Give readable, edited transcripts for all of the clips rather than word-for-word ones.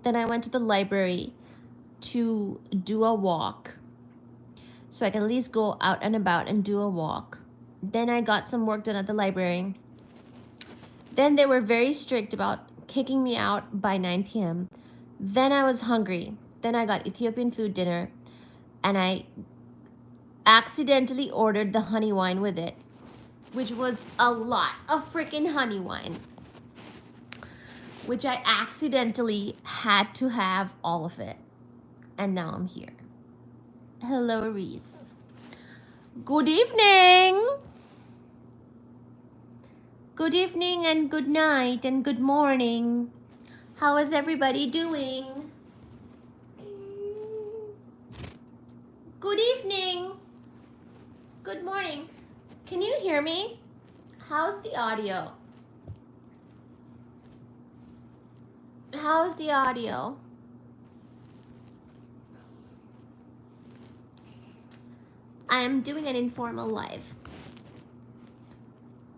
Then I went to the library to do a walk, so I could at least go out and about and do a walk. Then I got some work done at the library. Then they were very strict about kicking me out by 9 p.m. Then I was hungry. Then I got Ethiopian food dinner, and I accidentally ordered the honey wine with it, which was a lot of freaking honey wine, which I accidentally had to have all of it. And now I'm here. Hello, Reese. Good evening. Good evening and good night and good morning. How is everybody doing? Good evening. Good morning. Can you hear me? How's the audio? How's the audio? I am doing an informal live.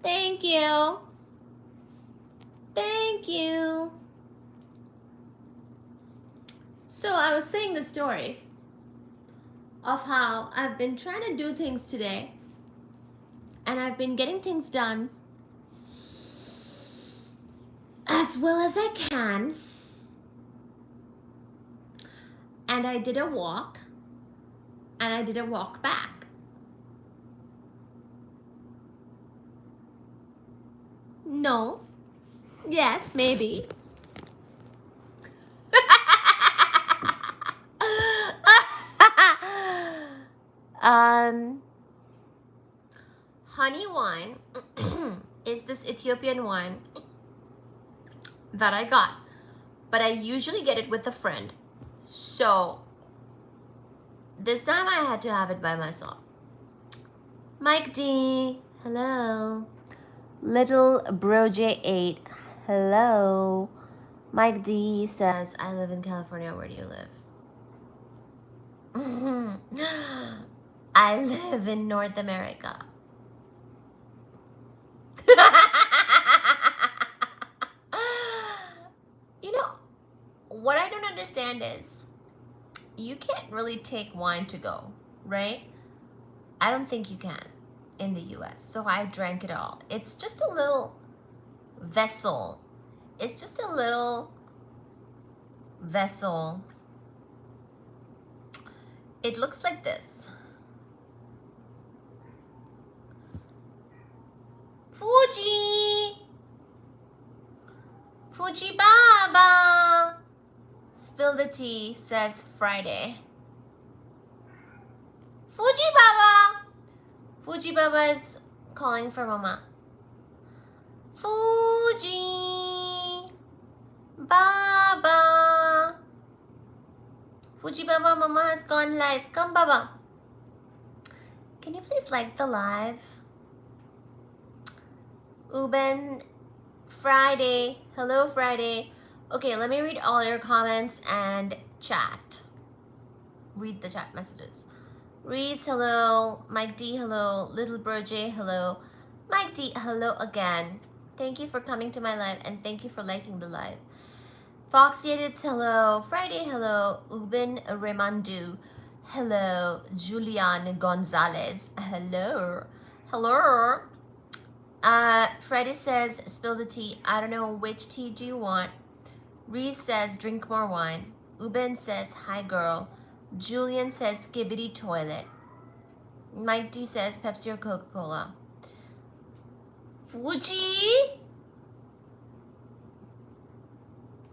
Thank you. Thank you. So I was saying the story of how I've been trying to do things today, and I've been getting things done as well as I can. And I did a walk, and I did a walk back. No. Yes, maybe. Honey wine is this Ethiopian wine that I got, but I usually get it with a friend. So this time I had to have it by myself. Mike D, hello. Little Bro J8, hello. Mike D says, I live in California. Where do you live? I live in North America. You know, what I don't understand is you can't really take wine to go, right? I don't think you can in the US. So I drank it all. It's just a little vessel. It's just a little vessel. It looks like this. Fuji! Fuji Baba! Spill the tea, says Friday. Fuji Baba! Fuji Baba is calling for Mama. Fuji Baba! Fuji Baba, Mama has gone live. Come, Baba. Can you please like the live? Uben Friday. Hello, Friday. Okay, let me read all your comments and chat. Read the chat messages. Reese, hello. Mike D, hello. Little Burjay, hello. Mike D, hello again. Thank you for coming to my live, and thank you for liking the live. Foxy Edits, hello. Friday, hello. Uben Remandu, hello. Julian Gonzalez, hello. Hello. Friday says, spill the tea. I don't know which tea do you want. Reese says, drink more wine. Uben says, hi girl. Julian says, skibbity toilet. Mike D says, Pepsi or Coca-Cola. Fuji?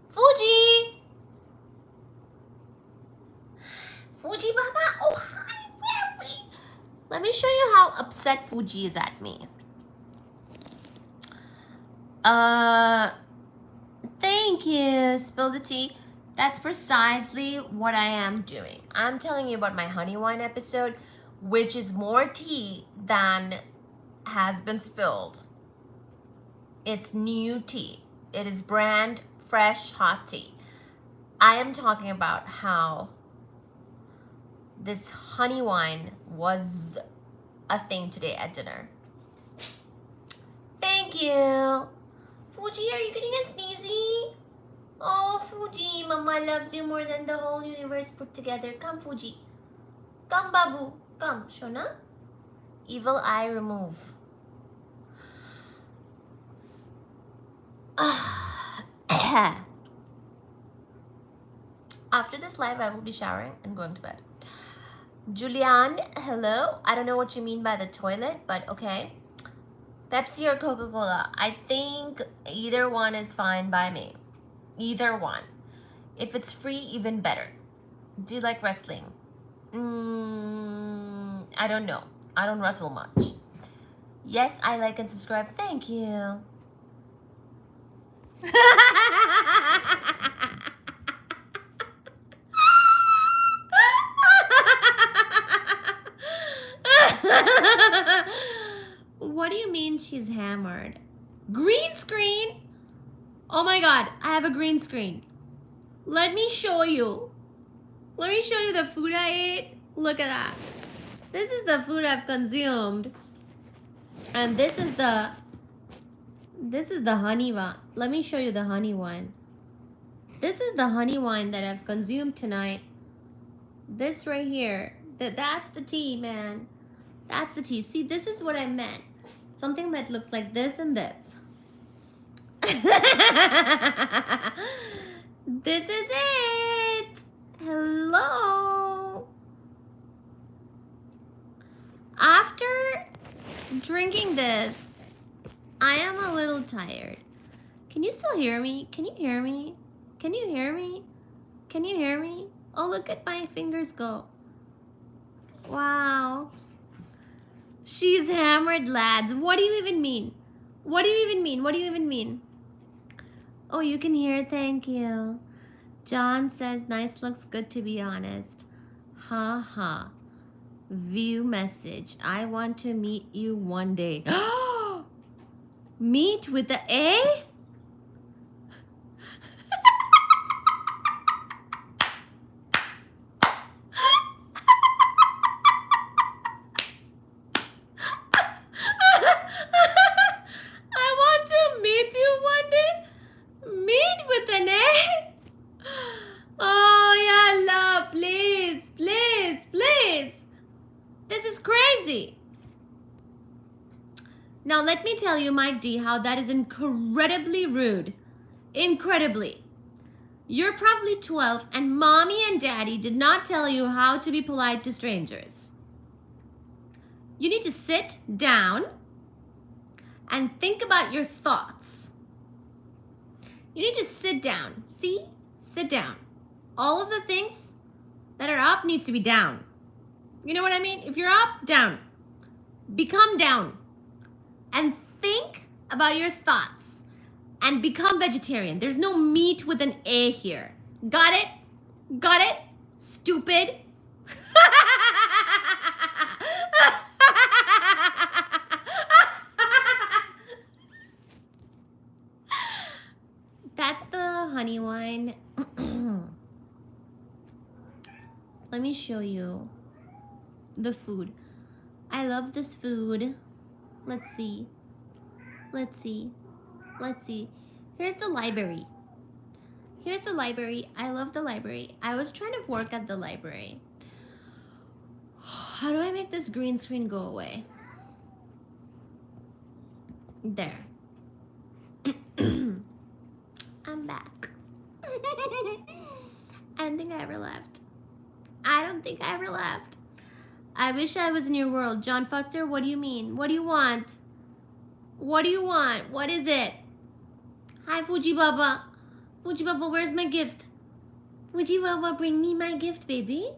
Fuji? Fuji Baba? Oh, hi, baby. Let me show you how upset Fuji is at me. Thank you, spill the tea. That's precisely what I am doing. I'm telling you about my honey wine episode, which is more tea than has been spilled. It's new tea. It is brand fresh hot tea. I am talking about how this honey wine was a thing today at dinner. Thank you. Fuji, are you getting a sneezy? Oh, Fuji, Mama loves you more than the whole universe put together. Come, Fuji. Come, Babu. Come, Shona. Evil eye remove. After this live, I will be showering and going to bed. Julian, hello. I don't know what you mean by the toilet, but okay. Pepsi or Coca-Cola? I think either one is fine by me. Either one. If it's free, even better. Do you like wrestling? I don't know. I don't wrestle much. Yes, I like and subscribe. Thank you. What do you mean she's hammered? Green screen? Oh my god, I have a green screen. Let me show you. Let me show you the food I ate. Look at that. This is the food I've consumed. And this is the honey one. Let me show you the honey one. This is the honey wine that I've consumed tonight. This right here. That's the tea, man. That's the tea. See, this is what I meant. Something that looks like this and this. This is it. Hello. After drinking this, I am a little tired. Can you still hear me? Can you hear me? Can you hear me? Can you hear me? Oh, look at my fingers go. Wow. She's hammered, lads. What do you even mean? What do you even mean? What do you even mean? Oh, you can hear. Thank you. John says, nice looks good to be honest. Ha ha. View message. I want to meet you one day. Meet with the A? I want to meet you one day. Meet with an A? Oh, yeah, love. Please, please, please. This is crazy. Now, let me tell you, Mike D, how that is incredibly rude. Incredibly. You're probably 12 and mommy and daddy did not tell you how to be polite to strangers. You need to sit down and think about your thoughts. You need to sit down. See? Sit down. All of the things that are up needs to be down. You know what I mean? If you're up, down. Become down. And think about your thoughts. And become vegetarian. There's no meat with an A here. Got it? Got it? Stupid. That's the honey wine. Let me show you the food. I love this food. Let's see. Let's see. Let's see. Here's the library. Here's the library. I love the library. I was trying to work at the library. How do I make this green screen go away? There. I'm back. I don't think I ever left. I don't think I ever left. I wish I was in your world. John Foster, what do you mean? What do you want? What do you want? What is it? Hi, Fuji Baba. Fuji Baba, where's my gift? Fuji Baba, bring me my gift, baby.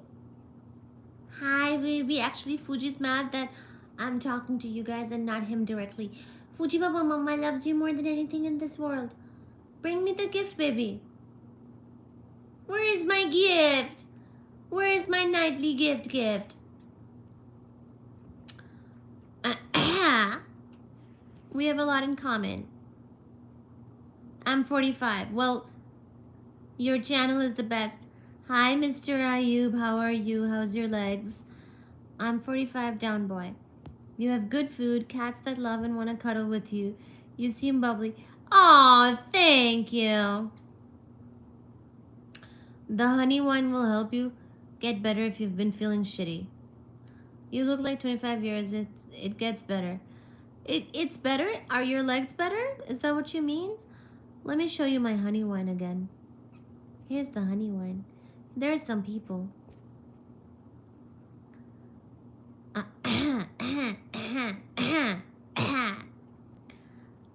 Hi, baby. Actually, Fuji's mad that I'm talking to you guys and not him directly. Fuji Baba, Mama loves you more than anything in this world. Bring me the gift, baby. Where is my gift? Where is my nightly gift? We have a lot in common. I'm 45. Well, your channel is the best. Hi, Mr. Ayub. How are you? How's your legs? I'm 45 down, boy. You have good food, cats that love and want to cuddle with you. You seem bubbly. Aw, thank you. The honey wine will help you get better if you've been feeling shitty. You look like 25 years. It gets better. It's better? Are your legs better? Is that what you mean? Let me show you my honey wine again. Here's the honey wine. There are some people.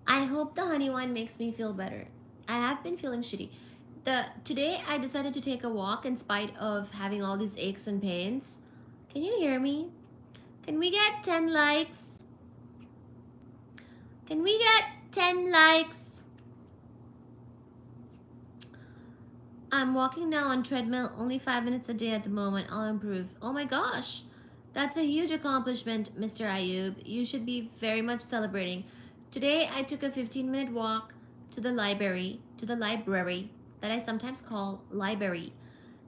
I hope the honey wine makes me feel better. I have been feeling shitty. Today I decided to take a walk in spite of having all these aches and pains. Can you hear me? Can we get 10 likes? Can we get 10 likes? I'm walking now on treadmill, only 5 minutes a day at the moment. I'll improve. Oh my gosh. That's a huge accomplishment, Mr. Ayub. You should be very much celebrating. Today I took a 15-minute walk to the library that I sometimes call library.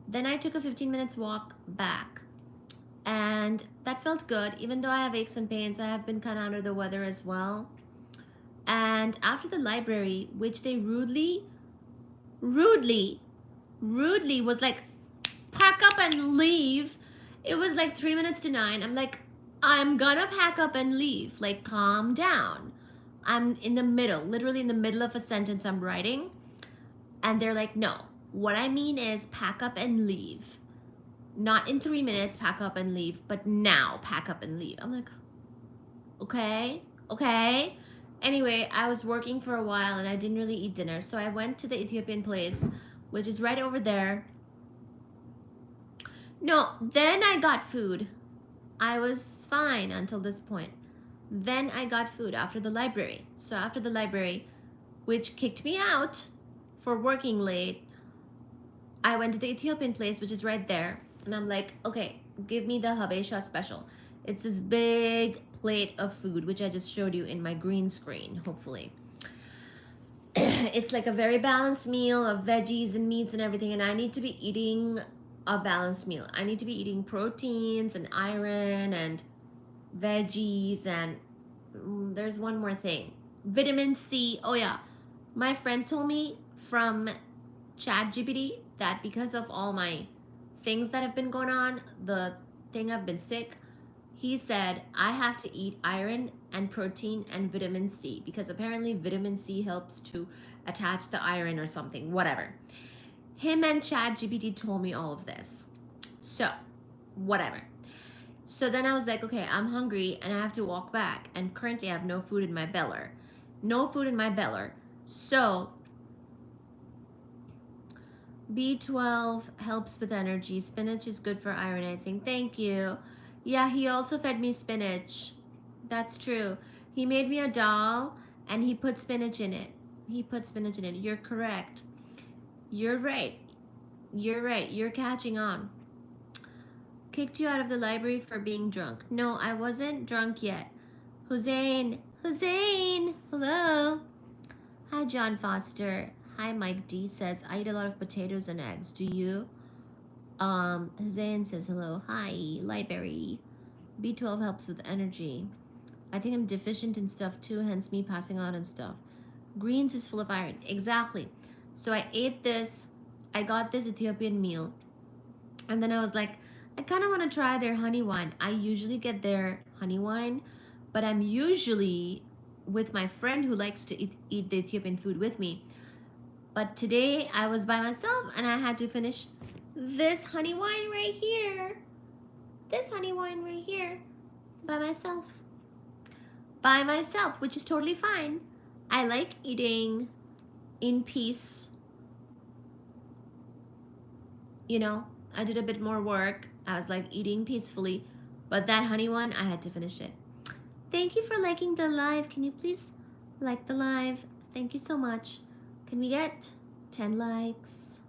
Then I took a 15 minutes walk back. And that felt good. Even though I have aches and pains, I have been kind of under the weather as well. And after the library, which they rudely was like, pack up and leave. It was like 3 minutes to 9. I'm like, I'm gonna pack up and leave. Like, calm down. I'm in the middle, literally in the middle of a sentence I'm writing. And they're like, no, what I mean is pack up and leave. Not in 3 minutes, pack up and leave, but now pack up and leave. I'm like, okay. Anyway, I was working for a while and I didn't really eat dinner. So I went to the Ethiopian place, which is right over there. No, then I got food. I was fine until this point. Then I got food after the library. So after the library, which kicked me out for working late, I went to the Ethiopian place, which is right there. And I'm like, okay, give me the Habesha special. It's this big plate of food, which I just showed you in my green screen, hopefully. It's like a very balanced meal of veggies and meats and everything. And I need to be eating a balanced meal. I need to be eating proteins and iron and veggies. And there's one more thing. Vitamin C. Oh yeah. My friend told me from ChatGPT that because of all my things that have been going on, the thing I've been sick, he said I have to eat iron and protein and vitamin C because apparently vitamin C helps to attach the iron or something, whatever. Him and ChatGPT told me all of this. So, whatever. So then I was like, okay, I'm hungry and I have to walk back. And currently I have no food in my belly. No food in my belly. So B12 helps with energy. Spinach is good for iron, I think. Thank you. Yeah, he also fed me spinach. That's true. He made me a dal and he put spinach in it. You're correct. You're right. You're catching on. Kicked you out of the library for being drunk. No, I wasn't drunk yet. Hussein. Hello. Hi, John Foster. Hi, Mike D says, I eat a lot of potatoes and eggs. Do you? Hussein says hello. Hi, library. B12 helps with energy. I think I'm deficient in stuff too, hence me passing out and stuff. Greens is full of iron. Exactly. So I ate this. I got this Ethiopian meal. And then I was like, I kind of want to try their honey wine. I usually get their honey wine, but I'm usually with my friend who likes to eat the Ethiopian food with me. But today I was by myself and I had to finish this honey wine right here. By myself, which is totally fine. I like eating in peace. You know, I did a bit more work. I was like eating peacefully, but that honey one, I had to finish it. Thank you for liking the live. Can you please like the live? Thank you so much. Can we get 10 likes?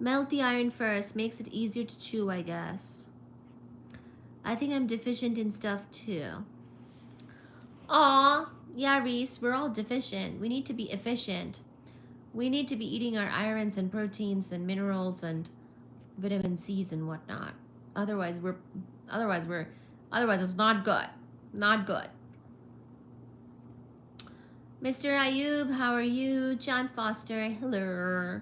Melt the iron first. Makes it easier to chew, I guess. I think I'm deficient in stuff too. Aw, yeah, Reese, we're all deficient. We need to be efficient. We need to be eating our irons and proteins and minerals and vitamin C's and whatnot. Otherwise it's not good. Not good. Mr. Ayub, how are you? John Foster, hello.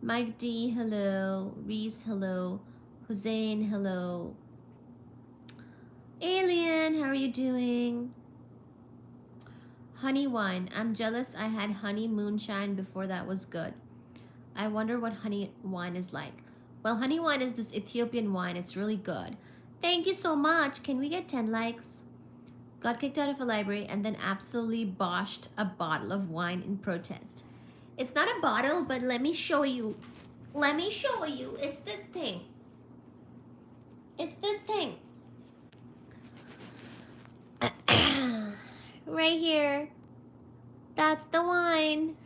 Mike D, hello. Reese, hello. Hussein, hello. Alien, how are you doing? Honey wine. I'm jealous I had honey moonshine before that was good. I wonder what honey wine is like. Well, honey wine is this Ethiopian wine. It's really good. Thank you so much. Can we get 10 likes? Got kicked out of a library and then absolutely boshed a bottle of wine in protest. It's not a bottle, but let me show you. Let me show you. It's this thing. It's this thing. Right here. That's the wine.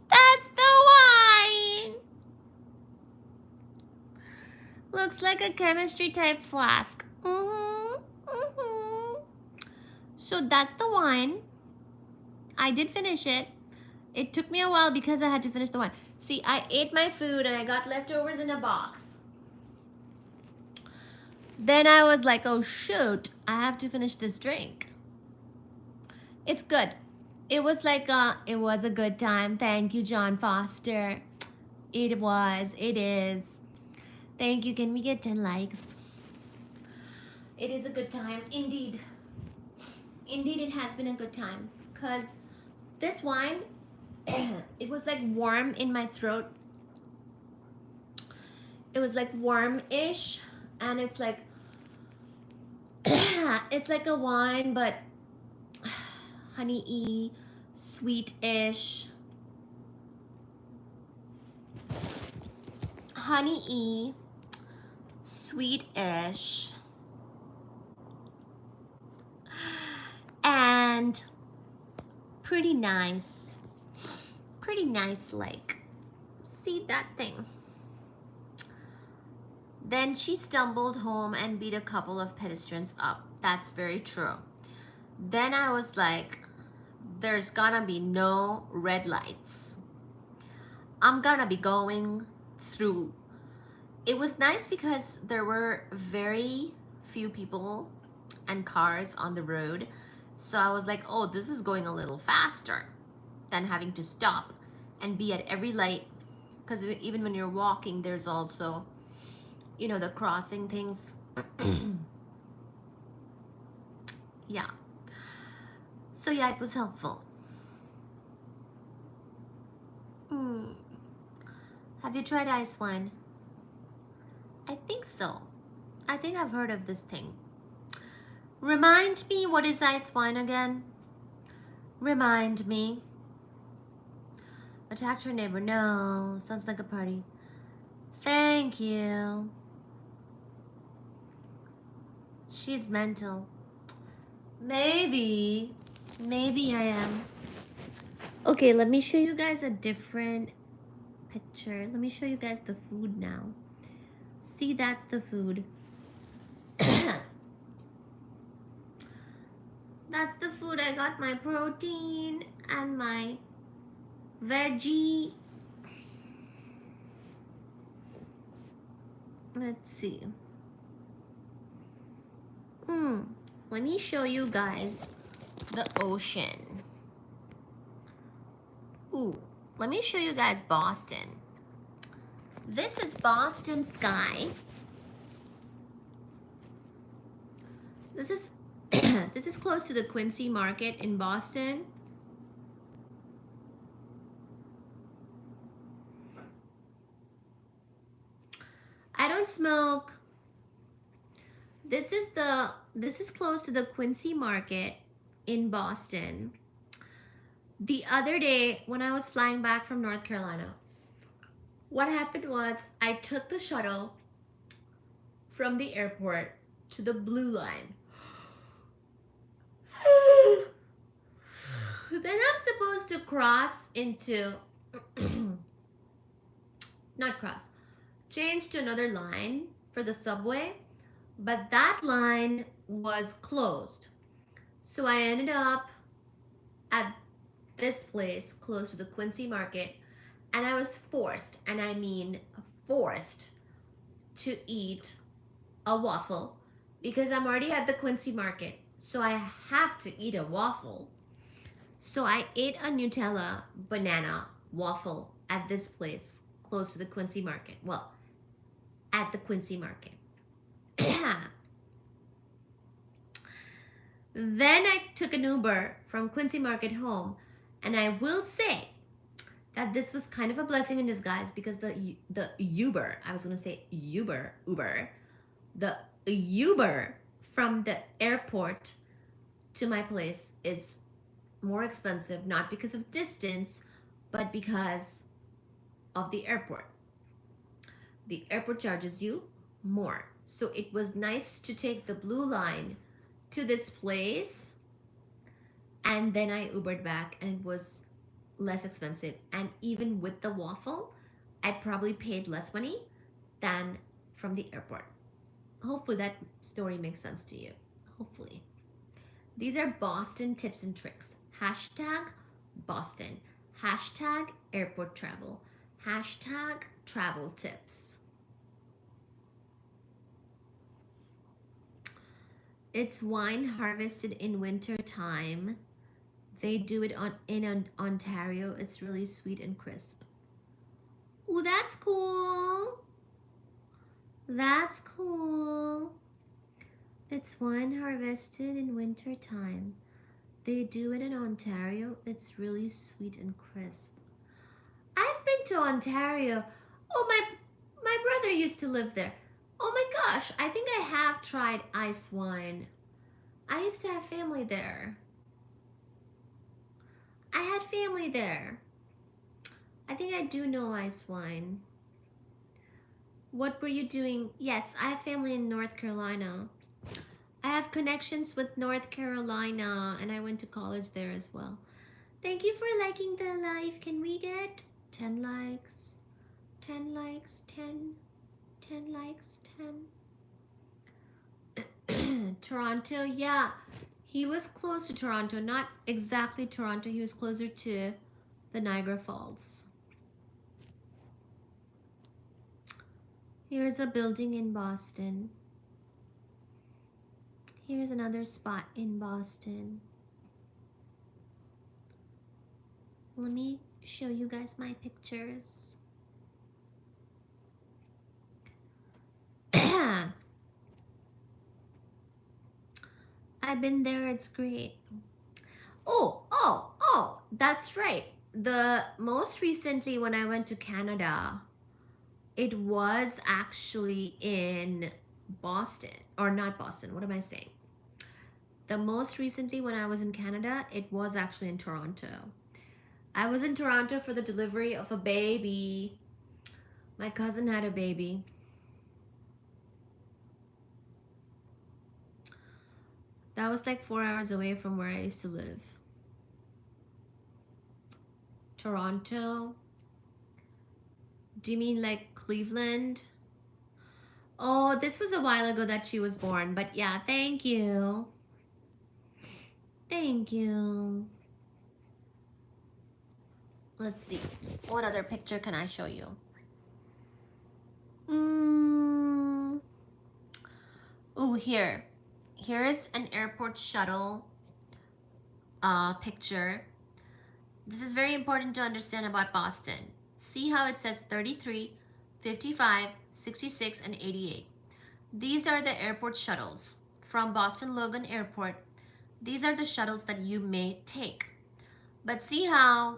That's the wine. Looks like a chemistry type flask. So that's the wine. I did finish it. It took me a while because I had to finish the wine. See, I ate my food and I got leftovers in a box. Then I was like, oh shoot, I have to finish this drink. It's good. It was a good time. Thank you, John Foster. It is. Thank you. Can we get 10 likes? It is a good time, indeed. Indeed, it has been a good time. Because this wine, it was like warm in my throat. It was like warm-ish. And it's like, it's like a wine, but honey-y, sweet-ish. Honey-y, sweet-ish. And pretty nice. Pretty nice, like. See that thing? Then she stumbled home and beat a couple of pedestrians up. That's very true. Then I was like, there's gonna be no red lights. I'm gonna be going through. It was nice because there were very few people and cars on the road. So I was like, oh, this is going a little faster than having to stop and be at every light. Because even when you're walking, there's also, you know, the crossing things. Yeah. So yeah, it was helpful. Have you tried ice wine? I think so. I think I've heard of this thing. Remind me, what is ice wine again? Remind me. Attacked her neighbor. No, sounds like a party. Thank you. She's mental. Maybe I am. Okay, let me show you guys a different picture. Let me show you guys the food now. See, that's the food. That's the food. I got my protein and my veggie. Let's see. Let me show you guys the ocean. Ooh, let me show you guys Boston. This is Boston sky. This is this is close to the Quincy Market in Boston. I don't smoke. This is close to the Quincy Market in Boston. The other day when I was flying back from North Carolina, what happened was I took the shuttle from the airport to the Blue Line. Then I'm supposed to cross into, change to another line for the subway, but that line was closed. So I ended up at this place close to the Quincy Market, and I was forced, and I mean forced, to eat a waffle because I'm already at the Quincy Market, so I have to eat a waffle. So I ate a Nutella banana waffle at this place close to the Quincy Market. Well, at the Quincy Market. Then I took an Uber from Quincy Market home, and I will say that this was kind of a blessing in disguise because the Uber, I was going to say Uber, the Uber from the airport to my place is more expensive, not because of distance, but because of the airport. The airport charges you more. So it was nice to take the blue line to this place, and then I Ubered back, and it was less expensive. And even with the waffle, I probably paid less money than from the airport. Hopefully that story makes sense to you. Hopefully. These are Boston tips and tricks. Hashtag Boston. Hashtag airport travel. Hashtag travel tips. It's wine harvested in winter time. They do it in Ontario. It's really sweet and crisp. Ooh, that's cool. That's cool. It's wine harvested in winter time. They do it in Ontario. It's really sweet and crisp. I've been to Ontario. Oh, my brother used to live there. Oh my gosh, I think I have tried ice wine. I used to have family there. I had family there. I think I do know ice wine. What were you doing? Yes, I have family in North Carolina. I have connections with North Carolina, and I went to college there as well. Thank you for liking the live. Can we get 10 likes? 10 likes, 10 likes, 10. Toronto, yeah. He was close to Toronto, not exactly Toronto. He was closer to the Niagara Falls. Here's a building in Boston. Here's another spot in Boston. Let me show you guys my pictures. I've been there, it's great. Oh, that's right. The most recently when I went to Canada, it was actually in Boston, or not Boston, what am I saying? The most recently when I was in Canada, it was actually in Toronto. I was in Toronto for the delivery of a baby. My cousin had a baby. That was like 4 hours away from where I used to live. Toronto? Do you mean like Cleveland? Oh, this was a while ago that she was born, but yeah, thank you. Thank you. Let's see. What other picture can I show you? Ooh, here. Here is an airport shuttle picture. This is very important to understand about Boston. See how it says 33, 55, 66, and 88. These are the airport shuttles from Boston Logan Airport. These are the shuttles that you may take. But see how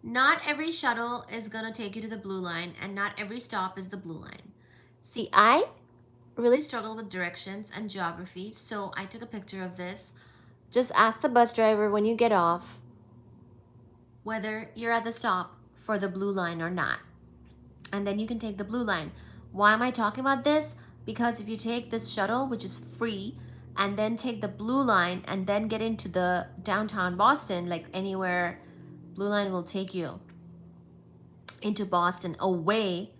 not every shuttle is gonna take you to the blue line, and not every stop is the blue line. See, I really struggle with directions and geography, so I took a picture of this. Just ask the bus driver when you get off whether you're at the stop for the blue line or not. And then you can take the blue line. Why am I talking about this? Because if you take this shuttle, which is free, and then take the blue line and then get into the downtown Boston, like anywhere blue line will take you into Boston, away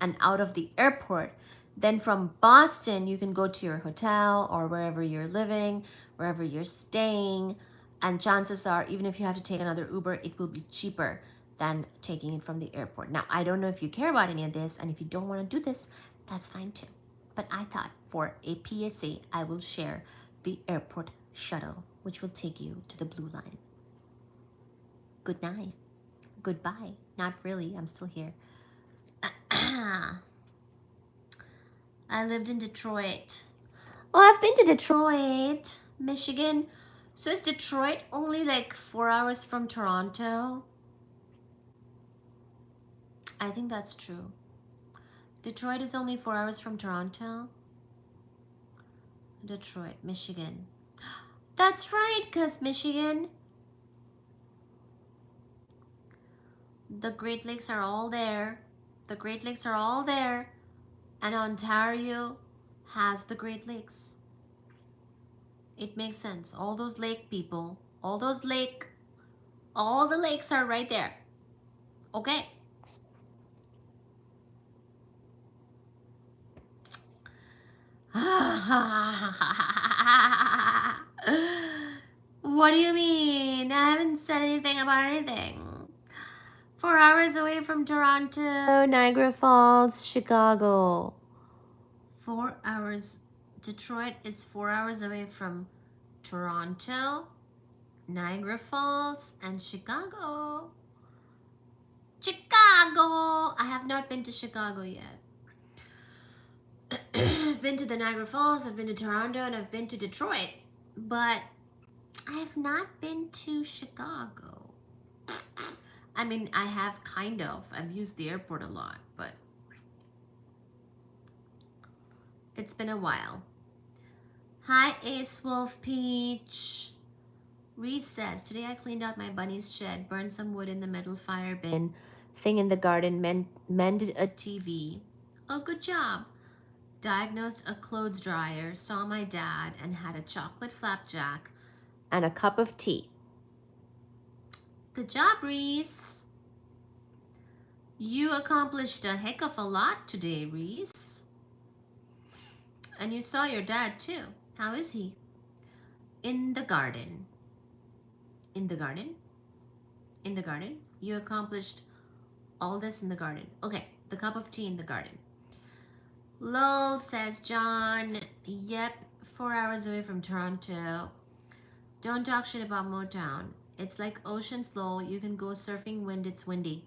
and out of the airport, then from Boston you can go to your hotel or wherever you're living, wherever you're staying, and chances are, even if you have to take another Uber, it will be cheaper than taking it from the airport. Now, I don't know if you care about any of this, and if you don't want to do this, that's fine too. But I thought for a PSA, I will share the airport shuttle which will take you to the blue line. Good night. Goodbye. Not really, I'm still here. I lived in Detroit. Oh, I've been to Detroit, Michigan. So is Detroit only like 4 hours from Toronto? I think that's true. Detroit is only 4 hours from Toronto. Detroit, Michigan. That's right, because Michigan, the Great Lakes are all there. The Great Lakes are all there. And Ontario has the Great Lakes. It makes sense. All those lake people, all the lakes are right there. Okay. What do you mean? I haven't said anything about anything. 4 hours away from Toronto, Niagara Falls, Chicago. 4 hours. Detroit is 4 hours away from Toronto, Niagara Falls, and Chicago. Chicago! I have not been to Chicago yet. I've been to the Niagara Falls, I've been to Toronto, and I've been to Detroit. But I have not been to Chicago. I mean, I have kind of. I've used the airport a lot, but it's been a while. Hi, Ace Wolf Peach. Reese says, today I cleaned out my bunny's shed, burned some wood in the metal fire bin, thing in the garden, mended a TV. Oh, good job. Diagnosed a clothes dryer, saw my dad, and had a chocolate flapjack and a cup of tea. Good job, Reese. You accomplished a heck of a lot today, Reese. And you saw your dad too. How is he? In the garden. In the garden? In the garden? You accomplished all this in the garden. Okay, the cup of tea in the garden. Lol, says John. Yep, 4 hours away from Toronto. Don't talk shit about Motown. It's like Ocean's Low. You can go surfing when it's windy.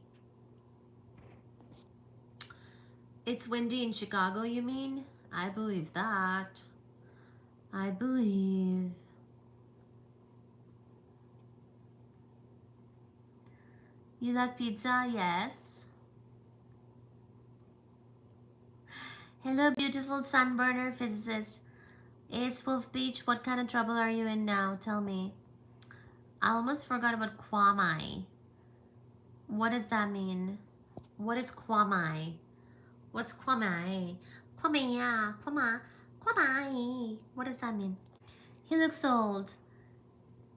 It's windy in Chicago, you mean? I believe that. I believe. You like pizza? Yes. Hello, beautiful sunburner physicist. Ace Wolf Beach, what kind of trouble are you in now? Tell me. I almost forgot about Kwamai. What does that mean? What is Kwamai? What's Kwamai? Kwamai, Kwamai. What does that mean? He looks old.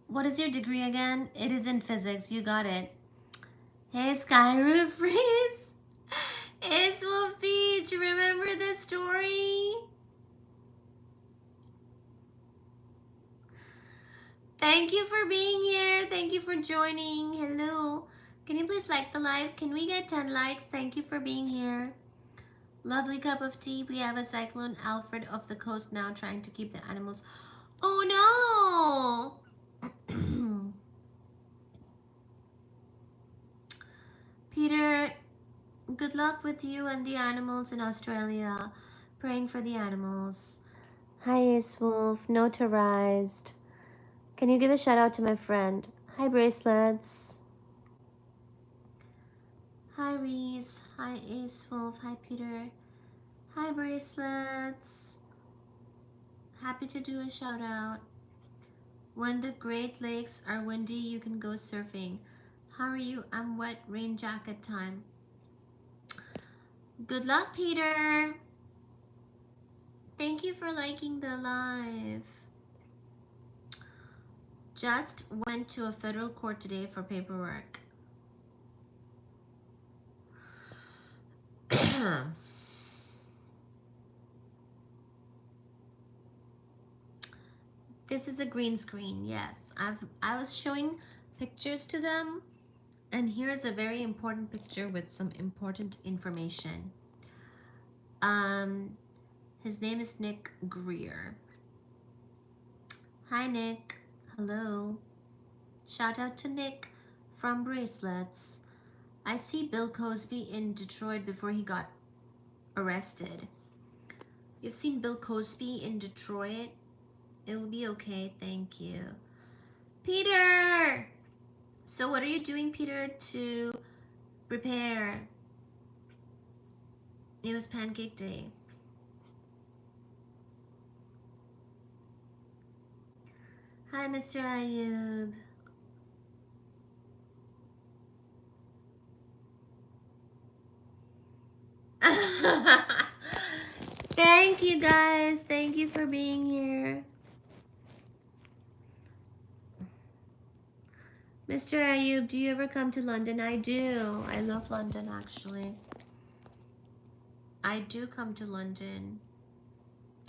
What is your degree again? It is in physics. You got it. Hey, Skyrim Freeze. Ace Wolf Beach, remember the story? Thank you for being here. Thank you for joining. Hello. Can you please like the live? Can we get 10 likes? Thank you for being here. Lovely cup of tea. We have a cyclone Alfred off the coast now trying to keep the animals. Oh no! Peter, good luck with you and the animals in Australia. Praying for the animals. Hi, Ace Wolf. Notarized. Can you give a shout out to my friend? Hi, Bracelets. Hi, Reese. Hi, Ace Wolf. Hi, Peter. Hi, Bracelets. Happy to do a shout out. When the Great Lakes are windy, you can go surfing. How are you? I'm wet. Rain jacket time. Good luck, Peter. Thank you for liking the live. Just went to a federal court today for paperwork. This is a green screen, yes. I was showing pictures to them, and here's a very important picture with some important information. His name is Nick Greer. Hi, Nick. Hello. Shout out to Nick from Bracelets. I see Bill Cosby in Detroit before he got arrested. You've seen Bill Cosby in Detroit? It'll be okay, thank you. Peter! So what are you doing, Peter, to prepare? It was Pancake Day. Hi, Mr. Ayub. Thank you, guys. Thank you for being here. Mr. Ayub, do you ever come to London? I do. I love London, actually. I do come to London.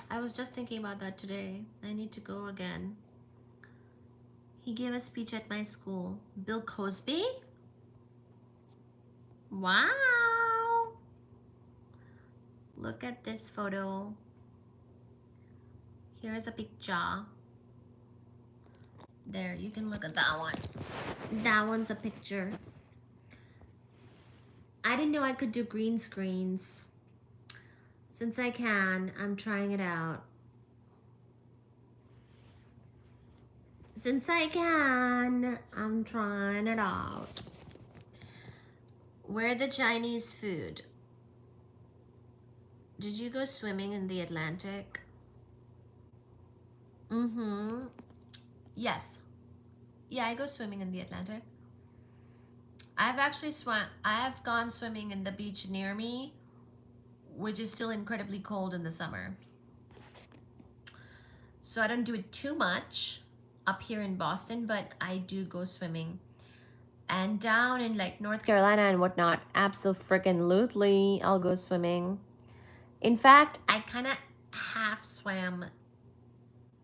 I was just thinking about that today. I need to go again. He gave a speech at my school. Bill Cosby? Wow. Look at this photo. Here's a picture. There, you can look at that one. That one's a picture. I didn't know I could do green screens. Since I can, I'm trying it out. Since I can, I'm trying it out. Where the Chinese food? Did you go swimming in the Atlantic? Mm-hmm. Yes. Yeah, I go swimming in the Atlantic. I've gone swimming in the beach near me, which is still incredibly cold in the summer. So I don't do it too much up here in Boston, but I do go swimming. And down in like North Carolina and whatnot, absolutely, I'll go swimming. In fact, I kind of half swam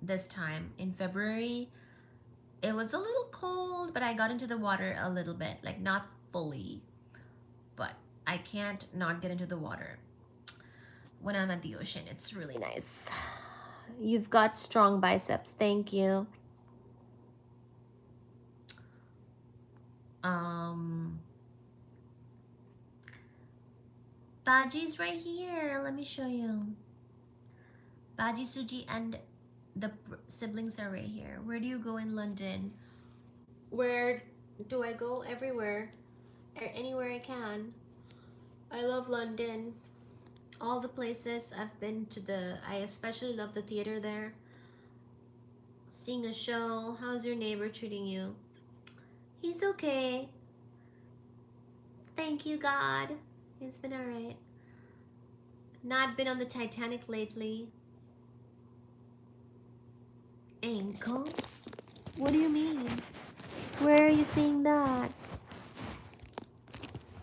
this time in February. It was a little cold, but I got into the water a little bit, like not fully, but I can't not get into the water when I'm at the ocean. It's really nice. You've got strong biceps. Thank you. Baji's right here. Let me show you. Baji, Suji, and the siblings are right here. Where do you go in London? Where do I go? Everywhere. Anywhere I can. I love London. All the places I've been to I especially love the theater there. Seeing a show. How's your neighbor treating you? He's okay. Thank you, God. He's been alright. Not been on the Titanic lately. Ankles? What do you mean? Where are you seeing that?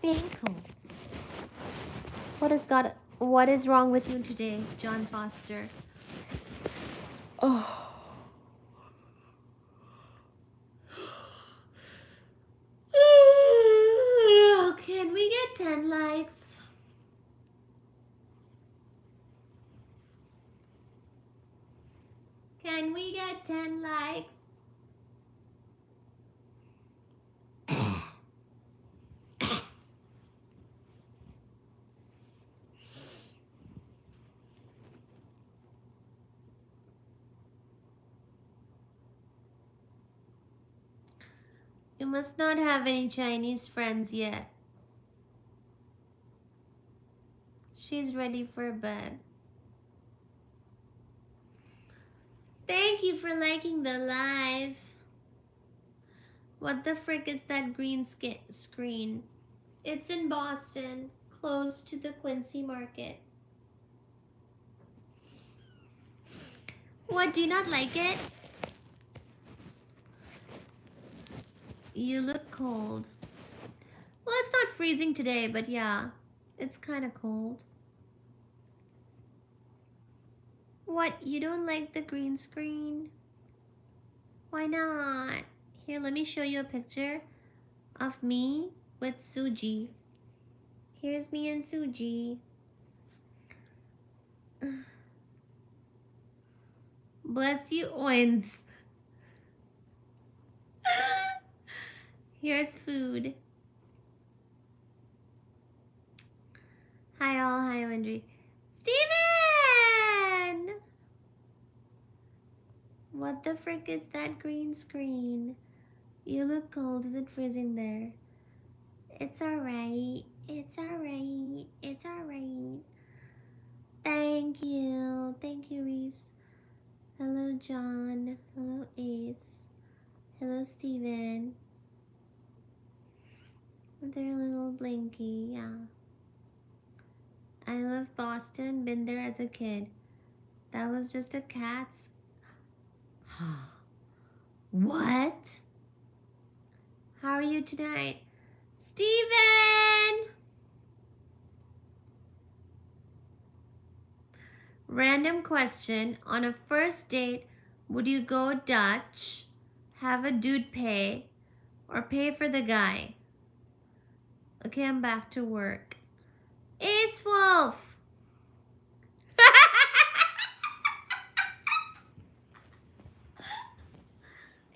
Ankles. What is wrong with you today, John Foster? Oh. Can we get 10 likes? Can we get 10 likes? You must not have any Chinese friends yet. She's ready for bed. Thank you for liking the live. What the frick is that green screen? It's in Boston, close to the Quincy Market. What, do you not like it? You look cold. Well, it's not freezing today, but yeah, it's kind of cold. What, you don't like the green screen? Why not? Here, let me show you a picture of me with Suji. Here's me and Suji. Bless you, Owens. Here's food. Hi all, hi Wendy. Steven! What the frick is that green screen? You look cold, is it freezing there? It's alright, it's alright, it's alright. Thank you, Reese. Hello John, hello Ace, hello Steven. They're a little blinky, yeah. I love Boston, been there as a kid. That was just a cat's. What? How are you tonight? Steven! Random question. On a first date, would you go Dutch, have a dude pay, or pay for the guy? Okay, I'm back to work. Ace Wolf!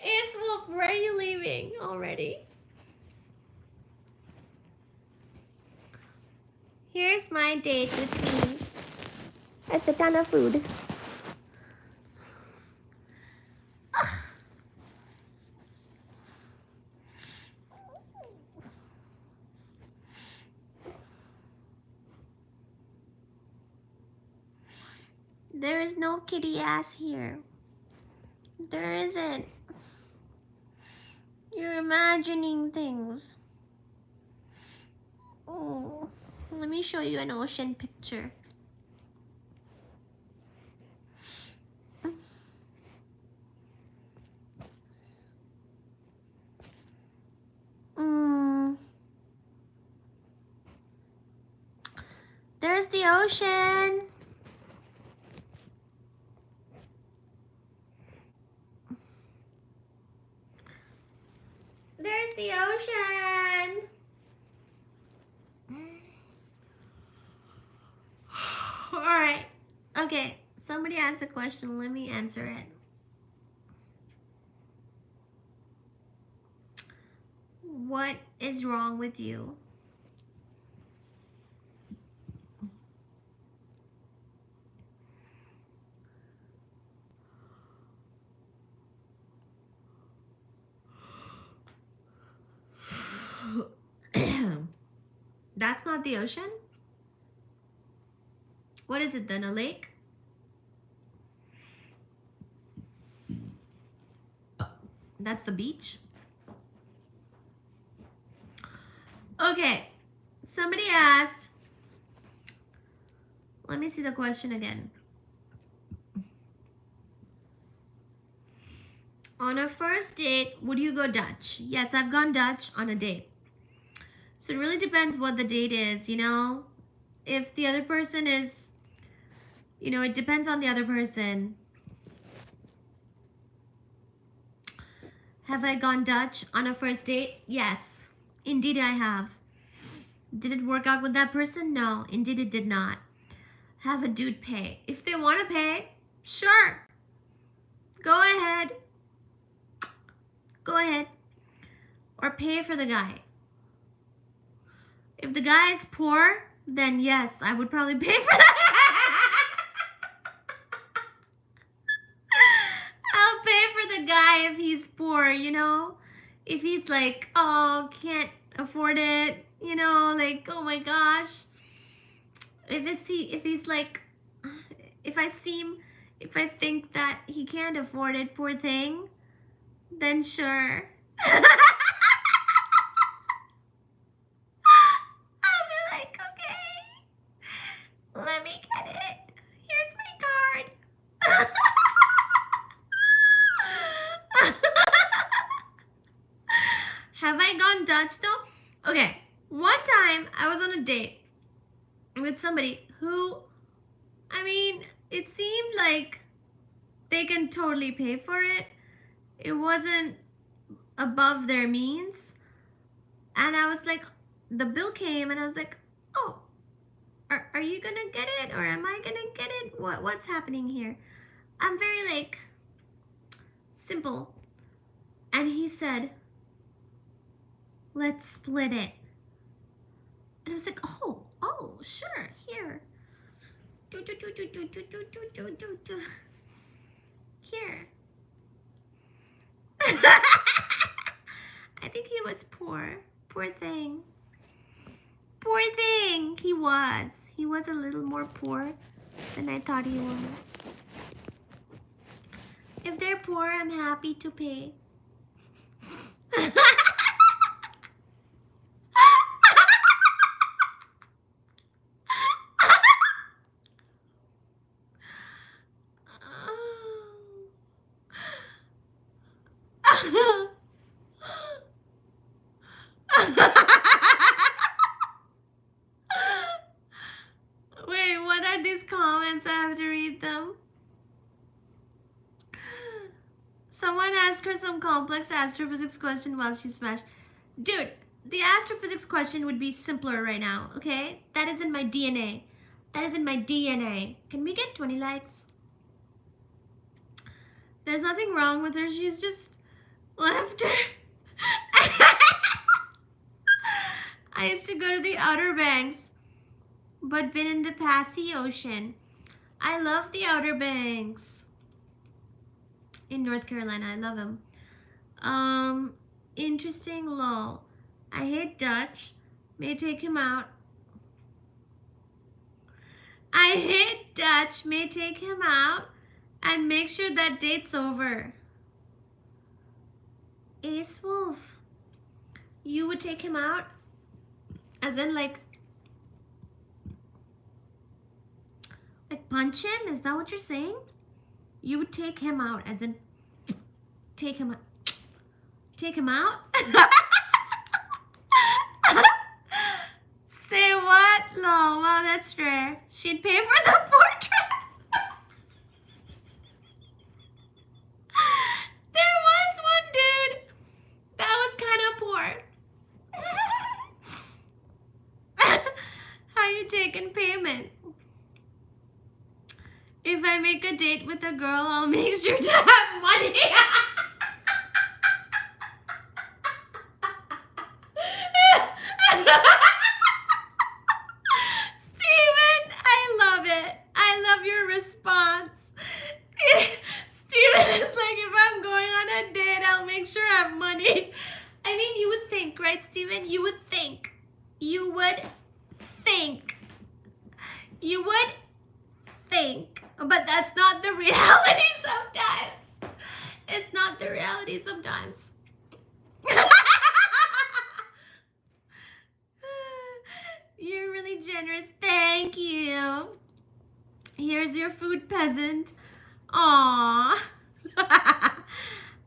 Ace Wolf, where are you leaving already? Here's my date with me. It's a ton of food. There is no kitty ass here. There isn't. You're imagining things. Oh, let me show you an ocean picture. There's the ocean. There's the ocean. All right. Okay, somebody asked a question. Let me answer it. What is wrong with you? That's not the ocean? What is it then, a lake? That's the beach? Okay, somebody asked, let me see the question again. On a first date, would you go Dutch? Yes, I've gone Dutch on a date. So it really depends what the date is, you know? If the other person is, you know, it depends on the other person. Have I gone Dutch on a first date? Yes, indeed I have. Did it work out with that person? No, indeed it did not. Have a dude pay. If they want to pay, sure. Go ahead. Go ahead. Or pay for the guy. If the guy is poor, then yes, I would probably pay for that. I'll pay for the guy if he's poor, you know? If he's like, oh, can't afford it, you know, like, oh my gosh. If he's like, if I think that he can't afford it, poor thing, then sure. I'll be like, okay, let me get it. Here's my card. Have I gone Dutch though? Okay, one time I was on a date with somebody who, I mean, it seemed like they can totally pay for it. It wasn't above their means. And I was like, the bill came and I was like, oh, are you gonna get it or am I gonna get it? What's happening here? I'm very like simple. And he said, Let's split it. And I was like, oh, sure, here. Do, do, do, do, do, do, do, do, do, do, do. Here. I think he was poor. Poor thing. Poor thing. He was. He was a little more poor than I thought he was. If they're poor, I'm happy to pay. Wait, what are these comments? I have to read them. Someone asked her some complex astrophysics question while she smashed. Dude, the astrophysics question would be simpler right now, okay? That is in my DNA. That is in my DNA. Can we get 20 likes? There's nothing wrong with her. She's just left her. I used to go to the Outer Banks, but been in the Passy Ocean. I love the Outer Banks. In North Carolina, I love him. Interesting lol. I hate Dutch. May take him out. I hate Dutch. May take him out and make sure that date's over. Ace Wolf. You would take him out? As in like punch him? Is that what you're saying? You would take him out, as in take him out. Take him out? Say what? Lol, wow, that's rare. She'd pay for the portrait. There was one dude that was kind of poor. How you taking payment? If I make a date with a girl, I'll make sure to have money. Steven, I love it. I love your response. Steven is like, if I'm going on a date, I'll make sure I have money. I mean, you would think, right, Steven? You would think. You would think. You would think. But that's not the reality sometimes. It's not the reality sometimes. You're really generous. Thank you. Here's your food, peasant. Aww.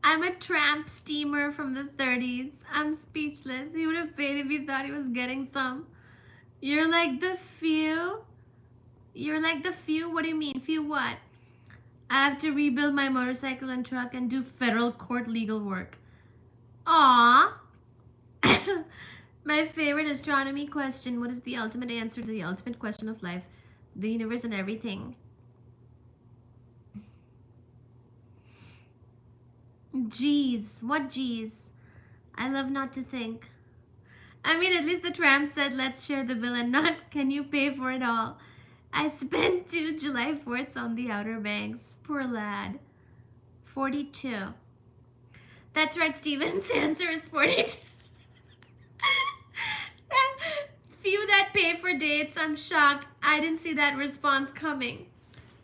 I'm a tramp steamer from the 30s. I'm speechless. He would have paid if he thought he was getting some. You're like the few. You're like the few? What do you mean? Few what? I have to rebuild my motorcycle and truck and do federal court legal work. Aww. My favorite astronomy question. What is the ultimate answer to the ultimate question of life, the universe, and everything? Geez. What geez? I love not to think. I mean, at least the tramp said, let's share the bill and not, can you pay for it all? I spent 2 July 4ths on the Outer Banks. Poor lad. 42. That's right, Steven's answer is 42. Few that pay for dates. I'm shocked. I didn't see that response coming.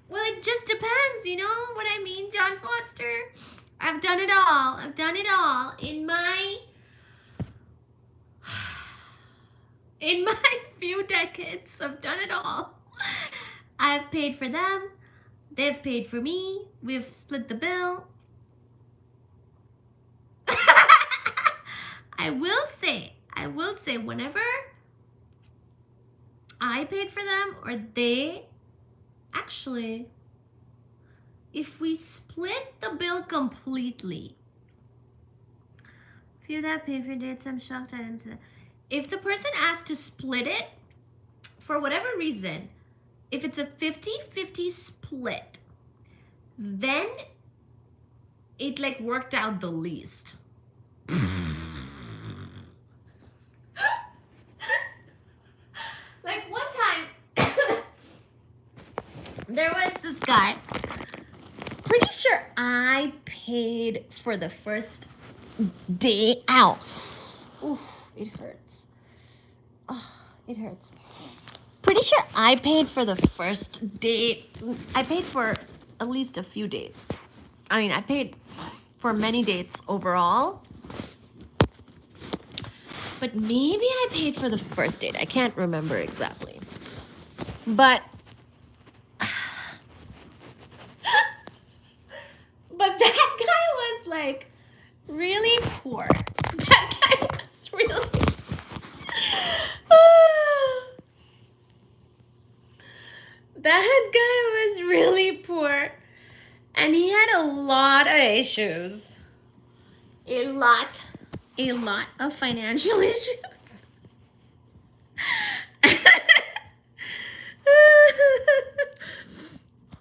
Well, it just depends, you know what I mean, John Foster? I've done it all. I've done it all. In my few decades, I've done it all. I've paid for them. They've paid for me. We've split the bill. I will say, whenever I paid for them or they, actually, if we split the bill completely, few that pay for dates, I'm shocked I didn't say that. If the person asked to split it, for whatever reason, if it's a 50-50 split, then it like worked out the least. for the first day. Ow. Oof, it hurts. Oh, it hurts. Pretty sure I paid for the first date. I paid for at least a few dates. I mean, I paid for many dates overall. But maybe I paid for the first date. I can't remember exactly. But that guy was like really poor. That guy was really that guy was really poor, and he had a lot of issues. A lot of financial issues.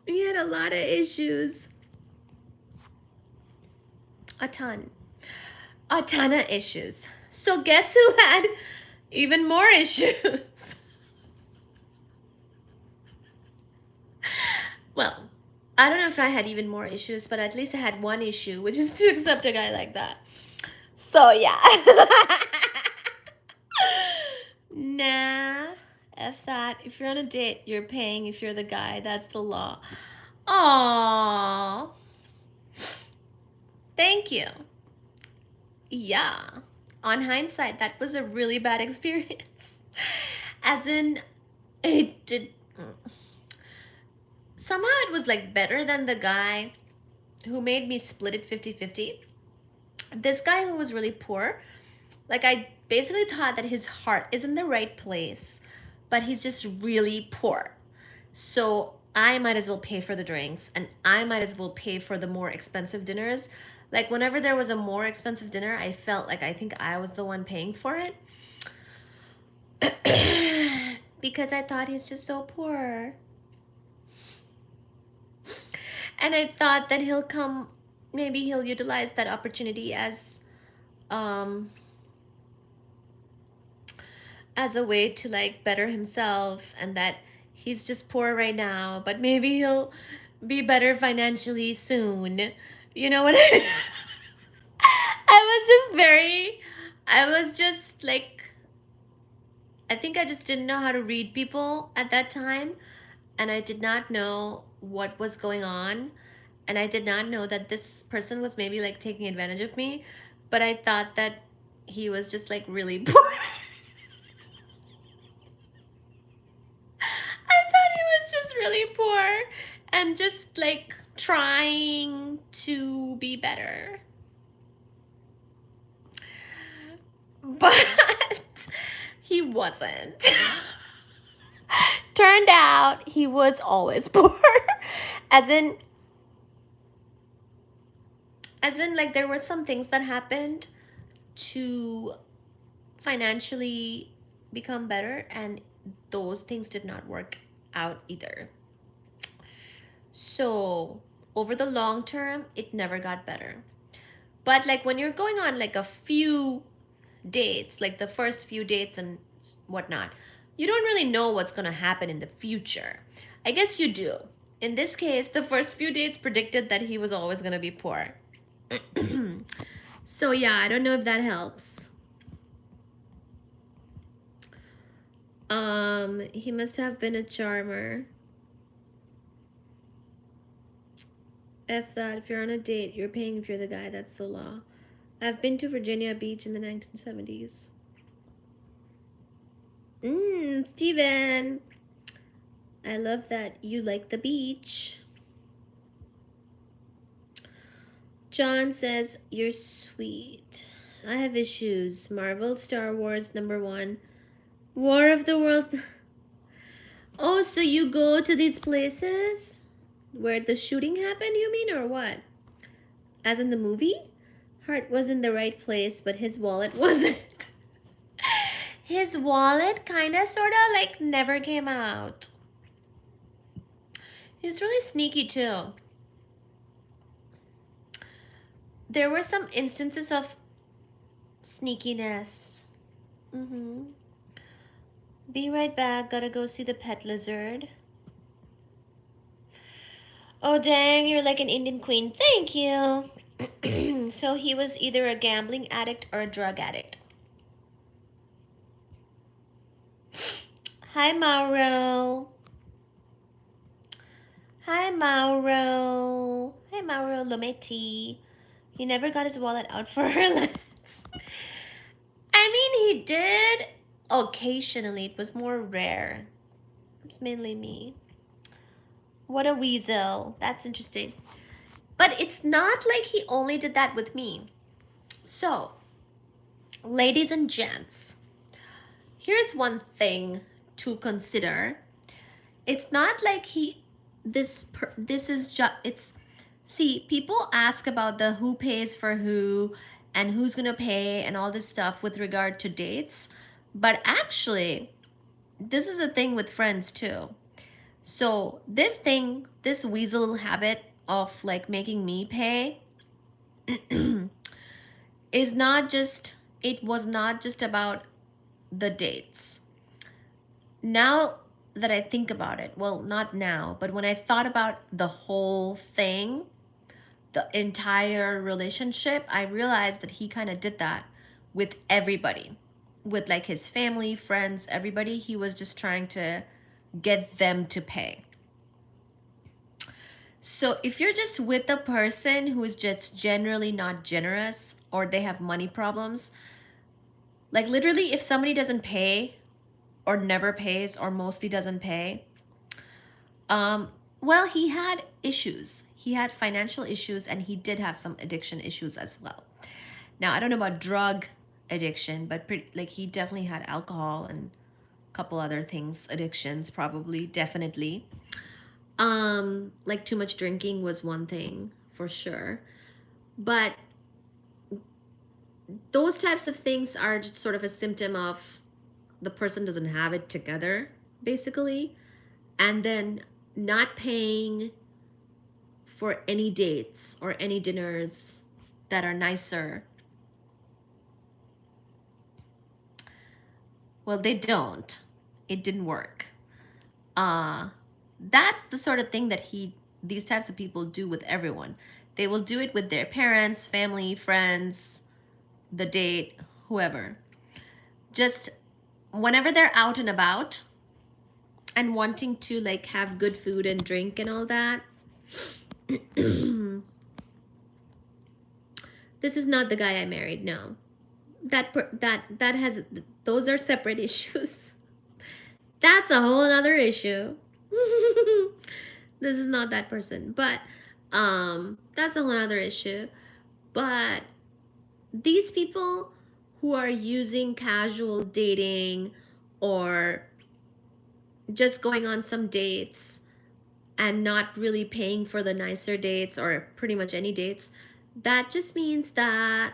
He had a lot of issues. A ton of issues. So guess who had even more issues? Well, I don't know if I had even more issues, but at least I had one issue, which is to accept a guy like that. So yeah. Nah, F that. If you're on a date, you're paying. If you're the guy, that's the law. Aww. Thank you. Yeah. On hindsight, that was a really bad experience. As in, it did... Somehow it was like better than the guy who made me split it 50-50. This guy who was really poor, like I basically thought that his heart is in the right place, but he's just really poor. So I might as well pay for the drinks, and I might as well pay for the more expensive dinners. Like whenever there was a more expensive dinner, I felt like I think I was the one paying for it. Because I thought he's just so poor. And I thought that he'll come, maybe he'll utilize that opportunity as a way to like better himself, and that he's just poor right now, but maybe he'll be better financially soon. You know what I mean? I was just like, I think I just didn't know how to read people at that time, and I did not know what was going on, and I did not know that this person was maybe like taking advantage of me, but I thought that he was just like really poor. I thought he was just really poor and just like trying to be better. But he wasn't. Turned out he was always poor. As in like there were some things that happened to financially become better, and those things did not work out either. So over the long term, it never got better. But like when you're going on like a few dates, like the first few dates and whatnot, you don't really know what's going to happen in the future. I guess you do. In this case, the first few dates predicted that he was always going to be poor. So yeah, I don't know if that helps. He must have been a charmer. F that. If you're on a date, you're paying if you're the guy. That's the law. I've been to Virginia Beach in the 1970s. Steven. I love that you like the beach. John says, you're sweet. I have issues. Marvel, Star Wars, #1. War of the Worlds. Oh, so you go to these places where the shooting happened, you mean, or what? As in the movie? Heart was in the right place, but his wallet wasn't. His wallet kind of, sort of, like, never came out. He was really sneaky, too. There were some instances of sneakiness. Be right back. Gotta go see the pet lizard. Oh, dang. You're like an Indian queen. Thank you. So he was either a gambling addict or a drug addict. Hi, Mauro. Hi, Mauro. Hi, Mauro Lometti. He never got his wallet out for her. I mean, he did occasionally. It was more rare. It's mainly me. What a weasel. That's interesting. But it's not like he only did that with me. So, ladies and gents, here's one thing to consider. It's not like this is just, see, people ask about the who pays for who and who's gonna pay and all this stuff with regard to dates. But actually, this is a thing with friends too. So this weasel habit of like making me pay is not just, it was not just about the dates. Now that I think about it, well, not now, but when I thought about the whole thing, the entire relationship, I realized that he kind of did that with everybody, with like his family, friends, everybody. He was just trying to get them to pay. So if you're just with a person who is just generally not generous or they have money problems, like literally if somebody doesn't pay or never pays or mostly doesn't pay, well, he had issues. He had financial issues and he did have some addiction issues as well. Now, I don't know about drug addiction, but like he definitely had alcohol and a couple other things, addictions probably, definitely. Like too much drinking was one thing for sure. But those types of things are just sort of a symptom of the person doesn't have it together, basically. And then not paying for any dates or any dinners that are nicer. Well, they don't. It didn't work. That's the sort of thing that these types of people do with everyone. They will do it with their parents, family, friends, the date, whoever. Just whenever they're out and about and wanting to like have good food and drink and all that. This is not the guy I married, no. That has, those are separate issues. That's a whole other issue. This is not that person, but that's a whole other issue. But these people who are using casual dating or just going on some dates and not really paying for the nicer dates or pretty much any dates, that just means that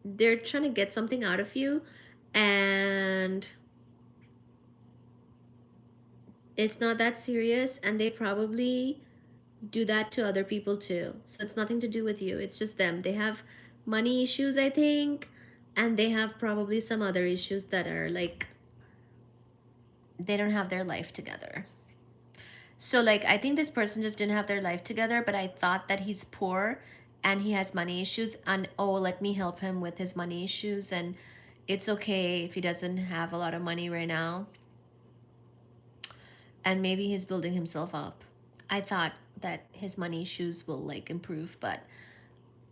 they're trying to get something out of you, and it's not that serious, and they probably do that to other people too. So it's nothing to do with you. It's just them. They have money issues, I think, and they have probably some other issues that are like, they don't have their life together. So like, I think this person just didn't have their life together, but I thought that he's poor and he has money issues, and oh, let me help him with his money issues, and it's okay if he doesn't have a lot of money right now. And maybe he's building himself up. I thought that his money issues will like improve, but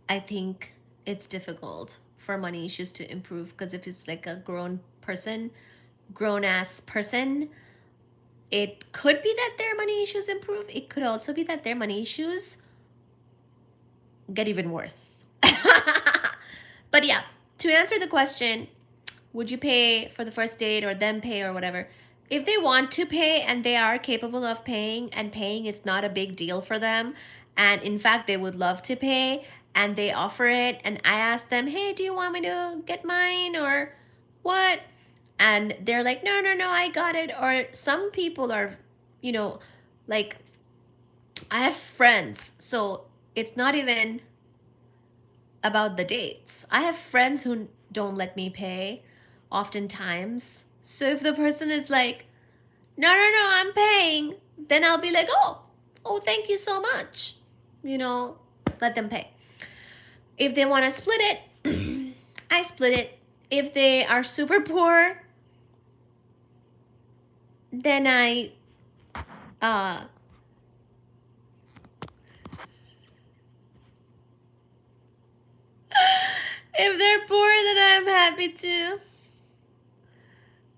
I think it's difficult for money issues to improve, because if it's like a grown ass person, it could be that their money issues improve. It could also be that their money issues get even worse. But yeah, to answer the question, would you pay for the first date or them pay or whatever? If they want to pay and they are capable of paying, and paying is not a big deal for them, and in fact they would love to pay and they offer it, and I ask them, hey, do you want me to get mine or what? And they're like, no, I got it. Or some people are, you know, like, I have friends, so it's not even about the dates. I have friends who don't let me pay oftentimes. So if the person is like, no, I'm paying, then I'll be like, oh, thank you so much. You know, let them pay. If they want to split it, I split it. If they are super poor, then I if they're poor, then I'm happy to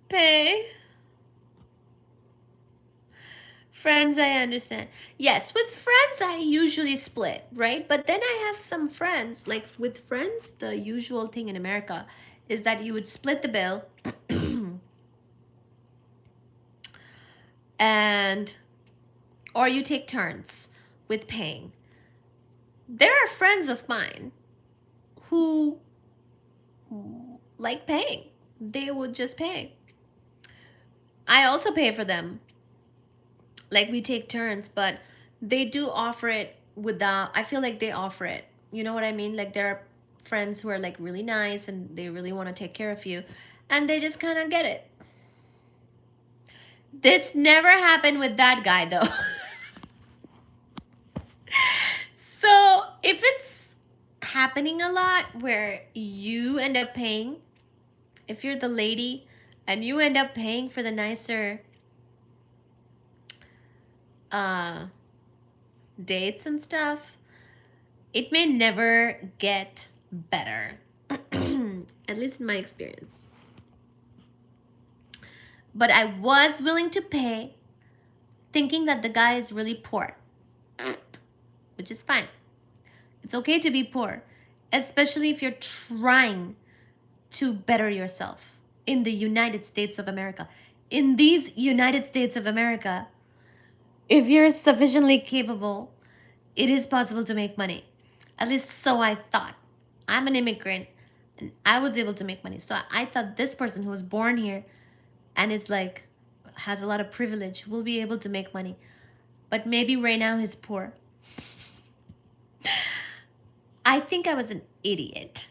pay. Friends, I understand. Yes, with friends, I usually split, right? But then I have some friends, like with friends, the usual thing in America is that you would split the bill and or you take turns with paying. There are friends of mine who like paying. They would just pay. I also pay for them. Like we take turns, but they do offer it without, I feel like they offer it. You know what I mean? Like there are friends who are like really nice and they really want to take care of you and they just kind of get it. This never happened with that guy though. So if it's happening a lot where you end up paying, if you're the lady and you end up paying for the nicer dates and stuff, it may never get better. At least in my experience. But I was willing to pay thinking that the guy is really poor, which is fine. It's okay to be poor, especially if you're trying to better yourself in the United States of America. In these United States of America, if you're sufficiently capable, it is possible to make money. At least so I thought. I'm an immigrant and I was able to make money. So I thought this person who was born here and is like, has a lot of privilege will be able to make money. But maybe right now he's poor. I think I was an idiot.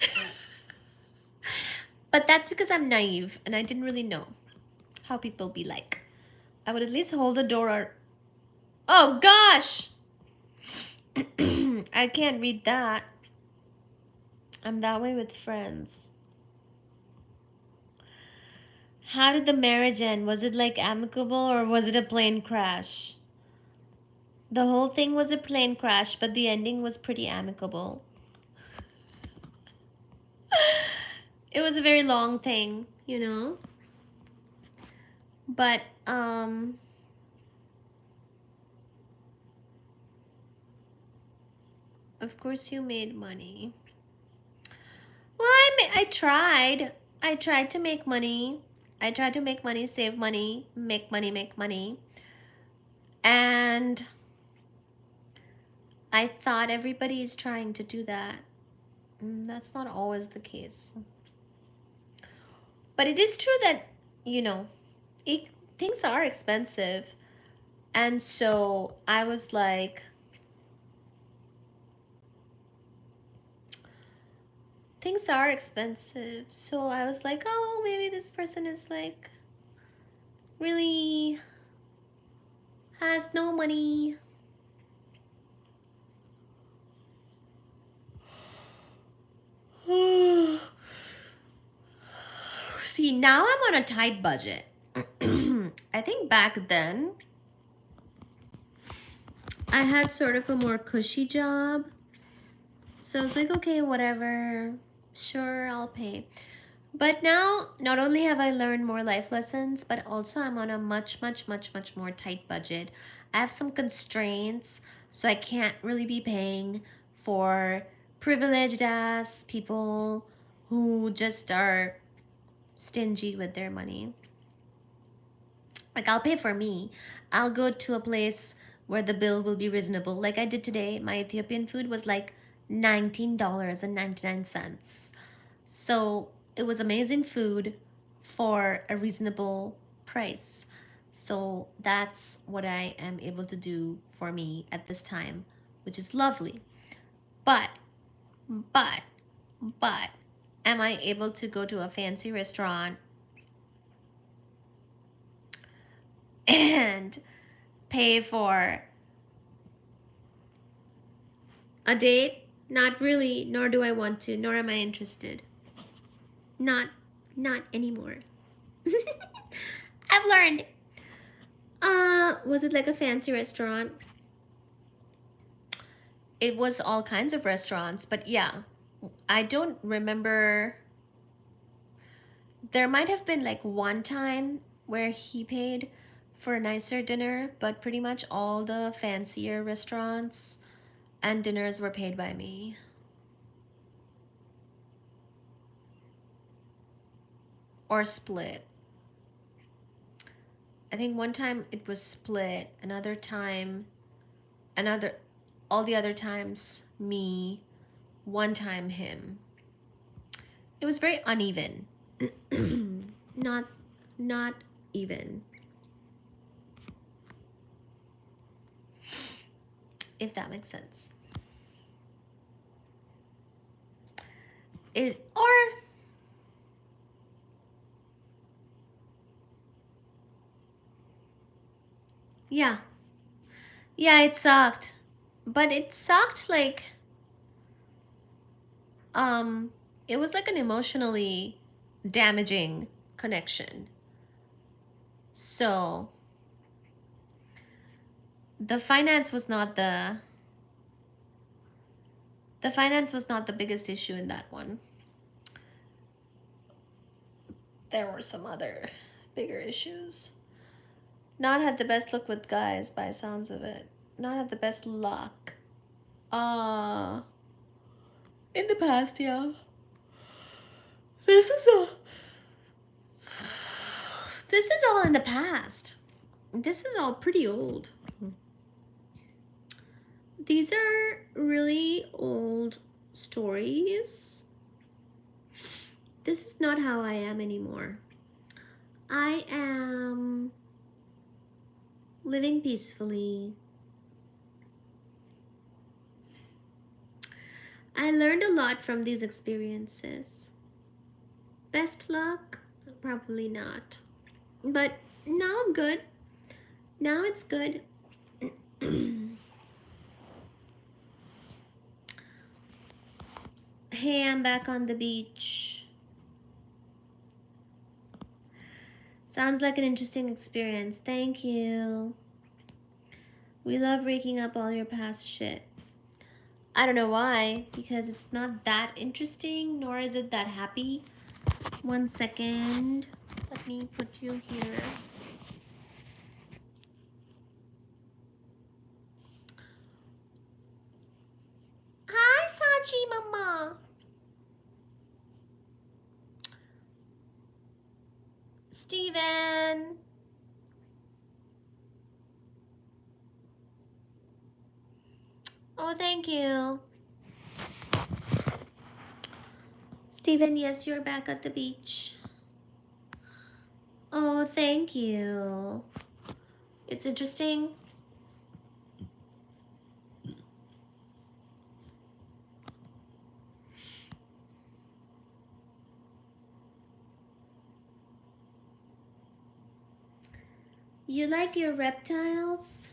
But that's because I'm naive and I didn't really know how people be like. I would at least hold the door or... Oh gosh! I can't read that. I'm that way with friends. How did the marriage end? Was it like amicable or was it a plane crash? The whole thing was a plane crash, but the ending was pretty amicable. It was a very long thing, you know? But, of course you made money. Well, I tried. I tried to make money. I tried to make money, save money, make money, make money. And I thought everybody is trying to do that. That's not always the case. But it is true that, you know, things are expensive. And so I was like, things are expensive. So I was like, oh, maybe this person is like really has no money. See, now I'm on a tight budget. I think back then I had sort of a more cushy job. So I was like, okay, whatever. Sure, I'll pay. But now, not only have I learned more life lessons, but also I'm on a much, much, much, much more tight budget. I have some constraints, so I can't really be paying for privileged ass people who just are stingy with their money. Like, I'll pay for me. I'll go to a place where the bill will be reasonable. Like I did today, my Ethiopian food was like $19.99. So it was amazing food for a reasonable price. So that's what I am able to do for me at this time, which is lovely. But, am I able to go to a fancy restaurant and pay for A date? Not really, nor do I want to, nor am I interested. Not anymore. I've learned. Was it like a fancy restaurant? It was all kinds of restaurants, but yeah, I don't remember. There might have been like one time where he paid for a nicer dinner, but pretty much all the fancier restaurants and dinners were paid by me. Or split. I think one time it was split, another time, all the other times me, one time him. It was very uneven. not even. If that makes sense. Yeah. Yeah, it sucked. But it sucked like it was like an emotionally damaging connection. So the finance was not the biggest issue in that one. There were some other bigger issues. Not had the best look with guys by sounds of it. Not had the best luck. In the past, yeah. This is all in the past. This is all pretty old. These are really old stories. This is not how I am anymore. I am living peacefully. I learned a lot from these experiences. Best luck? Probably not. But now I'm good. Now it's good. Hey, I'm back on the beach. Sounds like an interesting experience. Thank you. We love raking up all your past shit. I don't know why, because it's not that interesting, nor is it that happy. 1 second. Let me put you here. Hi, Sachi Mama. Steven. Oh, thank you. Steven, yes, you're back at the beach. Oh, thank you. It's interesting. You like your reptiles?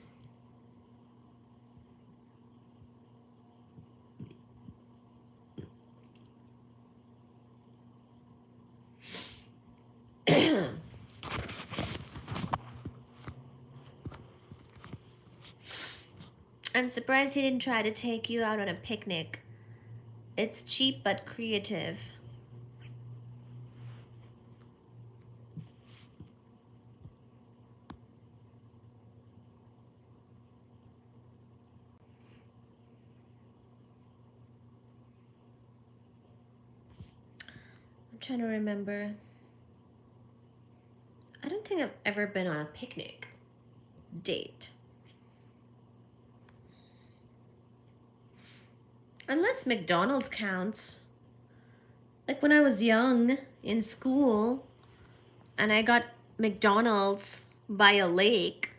I'm surprised he didn't try to take you out on a picnic. It's cheap but creative. I'm trying to remember. I don't think I've ever been on a picnic date. Unless McDonald's counts. Like when I was young in school and I got McDonald's by a lake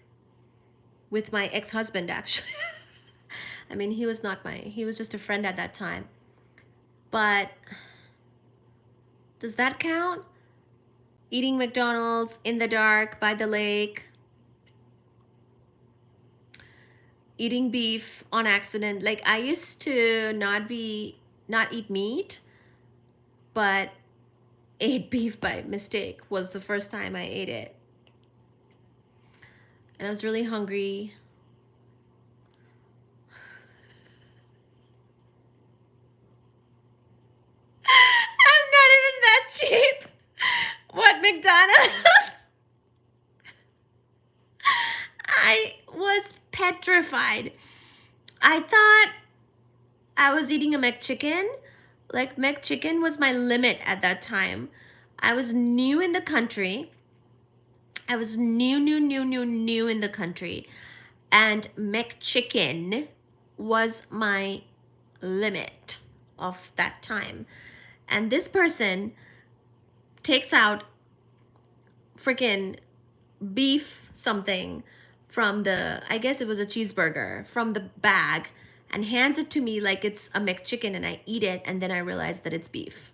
with my ex-husband, actually. I mean, he was just a friend at that time. But does that count? Eating McDonald's in the dark by the lake. eating beef on accident. Like I used to not eat meat, but ate beef by mistake was the first time I ate it. And I was really hungry. I'm not even that cheap. What, McDonald's? I was petrified. I thought I was eating a McChicken. Like McChicken was my limit at that time. I was new in the country. I was new in the country. And McChicken was my limit of that time. And this person takes out freaking beef something from the, I guess it was a cheeseburger, from the bag and hands it to me like it's a McChicken, and I eat it and then I realize that it's beef.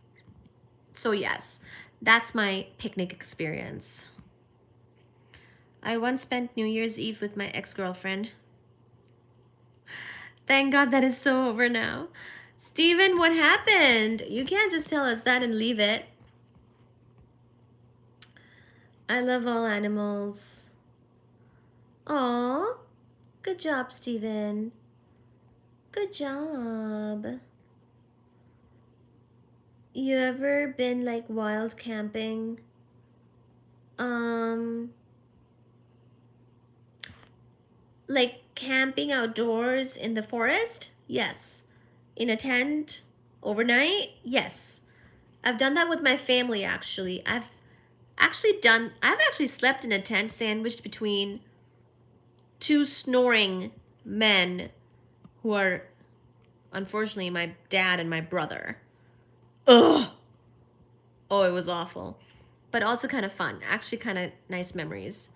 So yes, that's my picnic experience. I once spent New Year's Eve with my ex-girlfriend. Thank God that is so over now. Steven, what happened? You can't just tell us that and leave it. I love all animals. Aw, good job, Steven. Good job. You ever been like wild camping? Like camping outdoors in the forest? Yes. In a tent overnight? Yes. I've done that with my family actually. I've actually slept in a tent sandwiched between two snoring men who are unfortunately my dad and my brother. Ugh. Oh, it was awful. But also kind of fun. Actually kind of nice memories.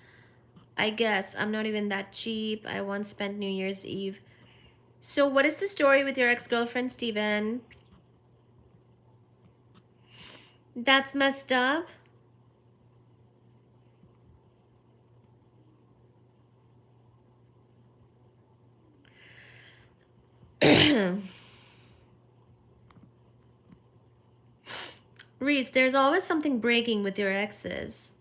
I guess I'm not even that cheap. I once spent New Year's Eve. So what is the story with your ex-girlfriend, Steven? That's messed up. Reese, there's always something breaking with your exes.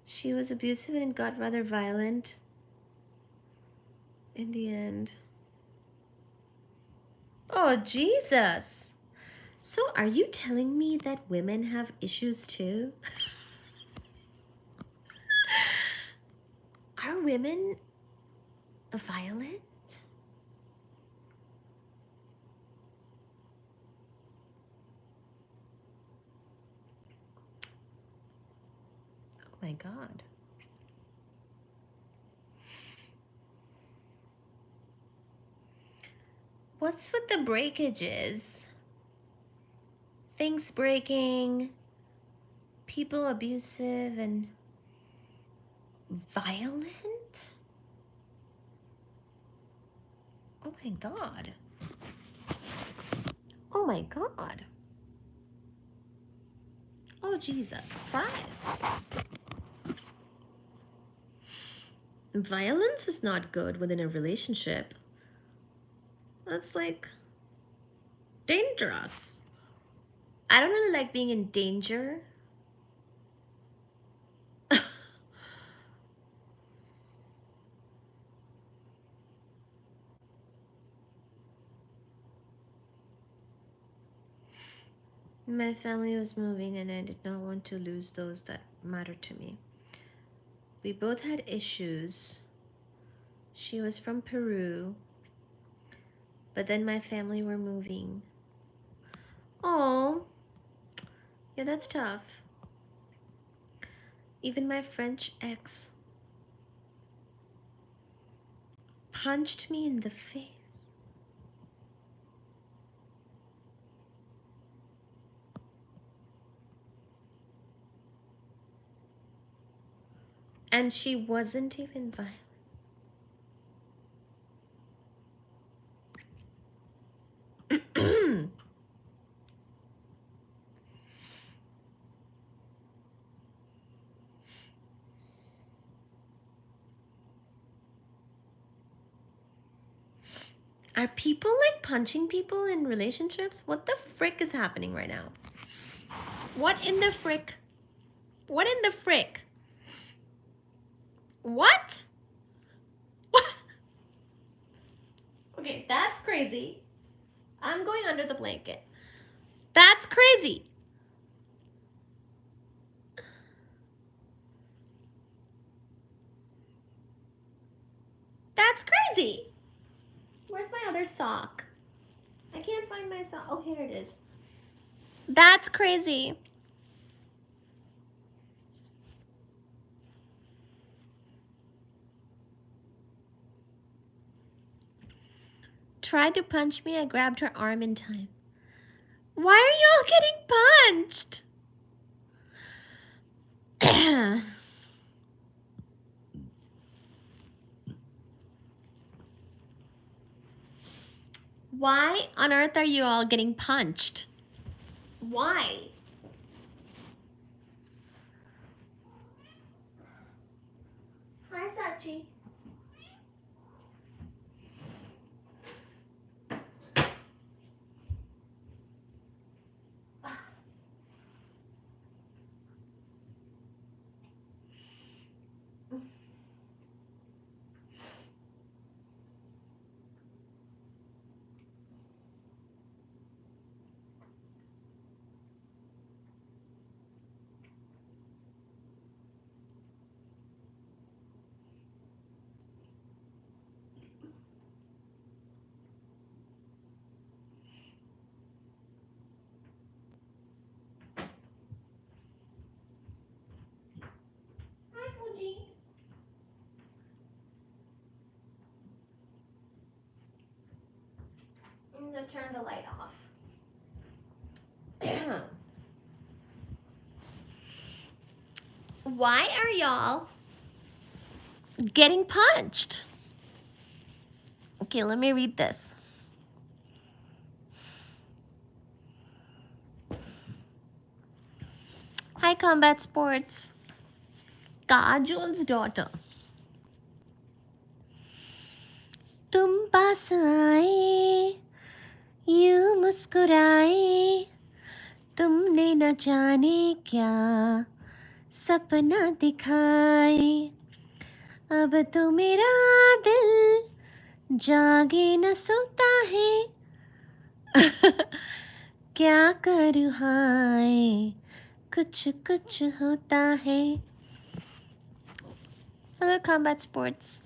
She was abusive and it got rather violent in the end. Oh, Jesus. So are you telling me that women have issues too? Are women violent? Oh my God. What's with the breakages? Things breaking, people abusive and violent? Oh my God. Oh my God. Oh, Jesus Christ. Violence is not good within a relationship. That's like dangerous. I don't really like being in danger. My family was moving and I did not want to lose those that mattered to me. We both had issues. She was from Peru, but then my family were moving. Oh, yeah, that's tough. Even my French ex punched me in the face. And she wasn't even violent. Are people like punching people in relationships? What the frick is happening right now? What in the frick? What in the frick? What? What? Okay, that's crazy. I'm going under the blanket. That's crazy. That's crazy. Where's my other sock? I can't find my sock. Oh, here it is. That's crazy. Tried to punch me. I grabbed her arm in time. Why are y'all getting punched? Why on earth are you all getting punched? Why? Hi, Sachi. Hi, Fuji. I'm gonna turn the light off. Why are y'all getting punched? Okay, let me read this. Hi, Combat Sports. Kajol's daughter. तुम पास आए यूं मुस्कुराए तुमने न जाने क्या सपना दिखाए अब तो मेरा दिल जागे न सोता है क्या करूँ हाय कुछ कुछ होता है. Hello, Combat Sports.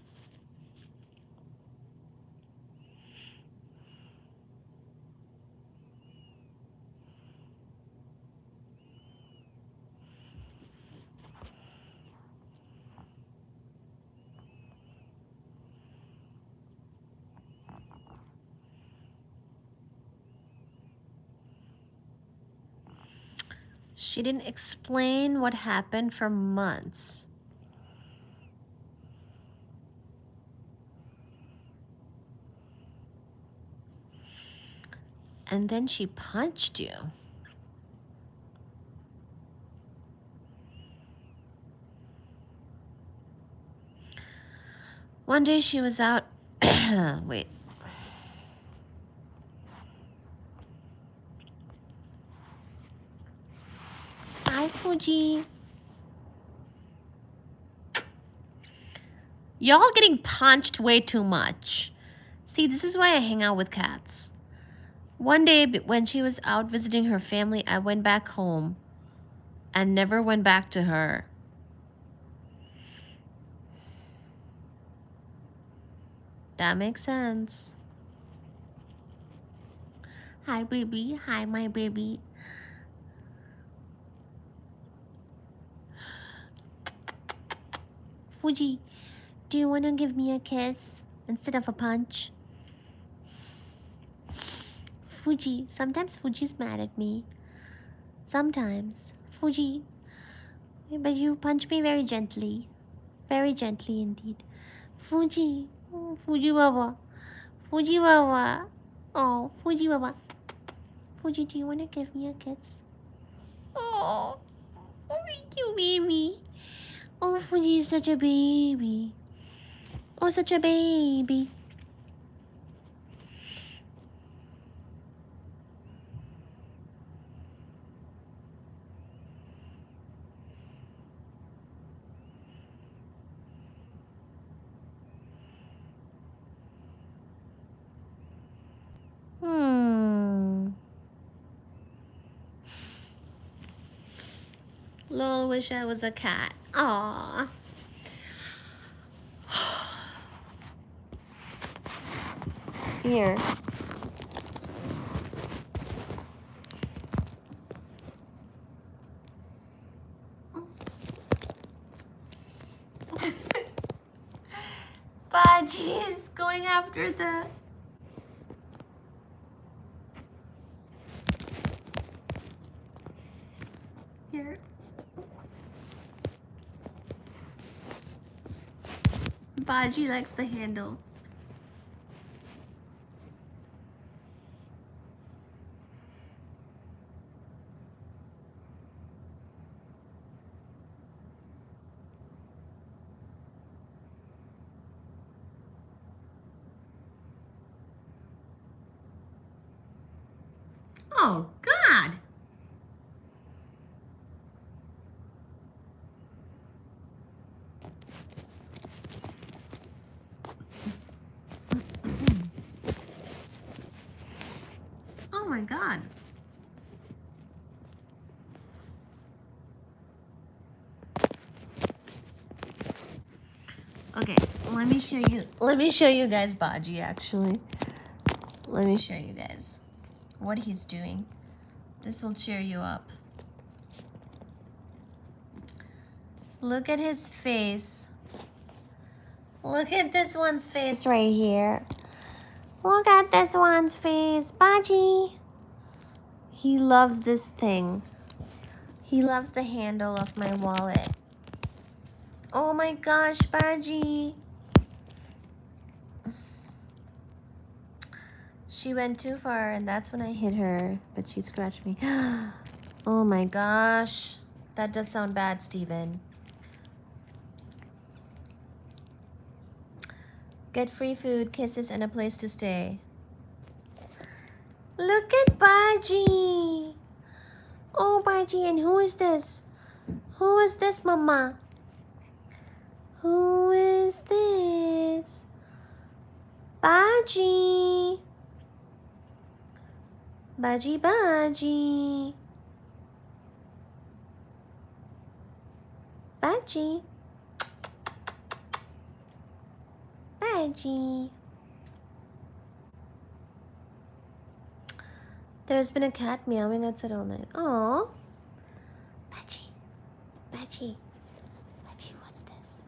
She didn't explain what happened for months. And then she punched you. One day she was out. Wait. Hi, Fuji. Y'all getting punched way too much. See, this is why I hang out with cats. One day when she was out visiting her family, I went back home and never went back to her. That makes sense. Hi, baby. Hi, my baby. Fuji, do you want to give me a kiss instead of a punch? Fuji, sometimes Fuji's mad at me. Sometimes. Fuji, but you punch me very gently. Very gently indeed. Fuji, oh, Fuji Baba. Fuji Baba. Oh, Fuji Baba. Fuji, do you want to give me a kiss? Oh, thank you, baby. Oh, Fuji is such a baby. Oh, such a baby. Lol, wish I was a cat. Aww. Here. Baji is going after the... Here. Baji likes the handle. Oh, God! Oh my God. Okay, let me show you guys Baji actually. Let me show you guys what he's doing. This will cheer you up. Look at his face. Look at this one's face right here. Look at this one's face, Baji. He loves this thing. He loves the handle of my wallet. Oh my gosh, Baji. She went too far and that's when I hit her, but she scratched me. Oh my gosh. That does sound bad, Steven. Get free food, kisses, and a place to stay. Look at Baji. Oh, Baji, and who is this? Who is this, Mama? Who is this? Baji. Baji, Baji. Baji. Baji. There's been a cat meowing outside all night. Oh, Baji. Baji. Baji, what's this?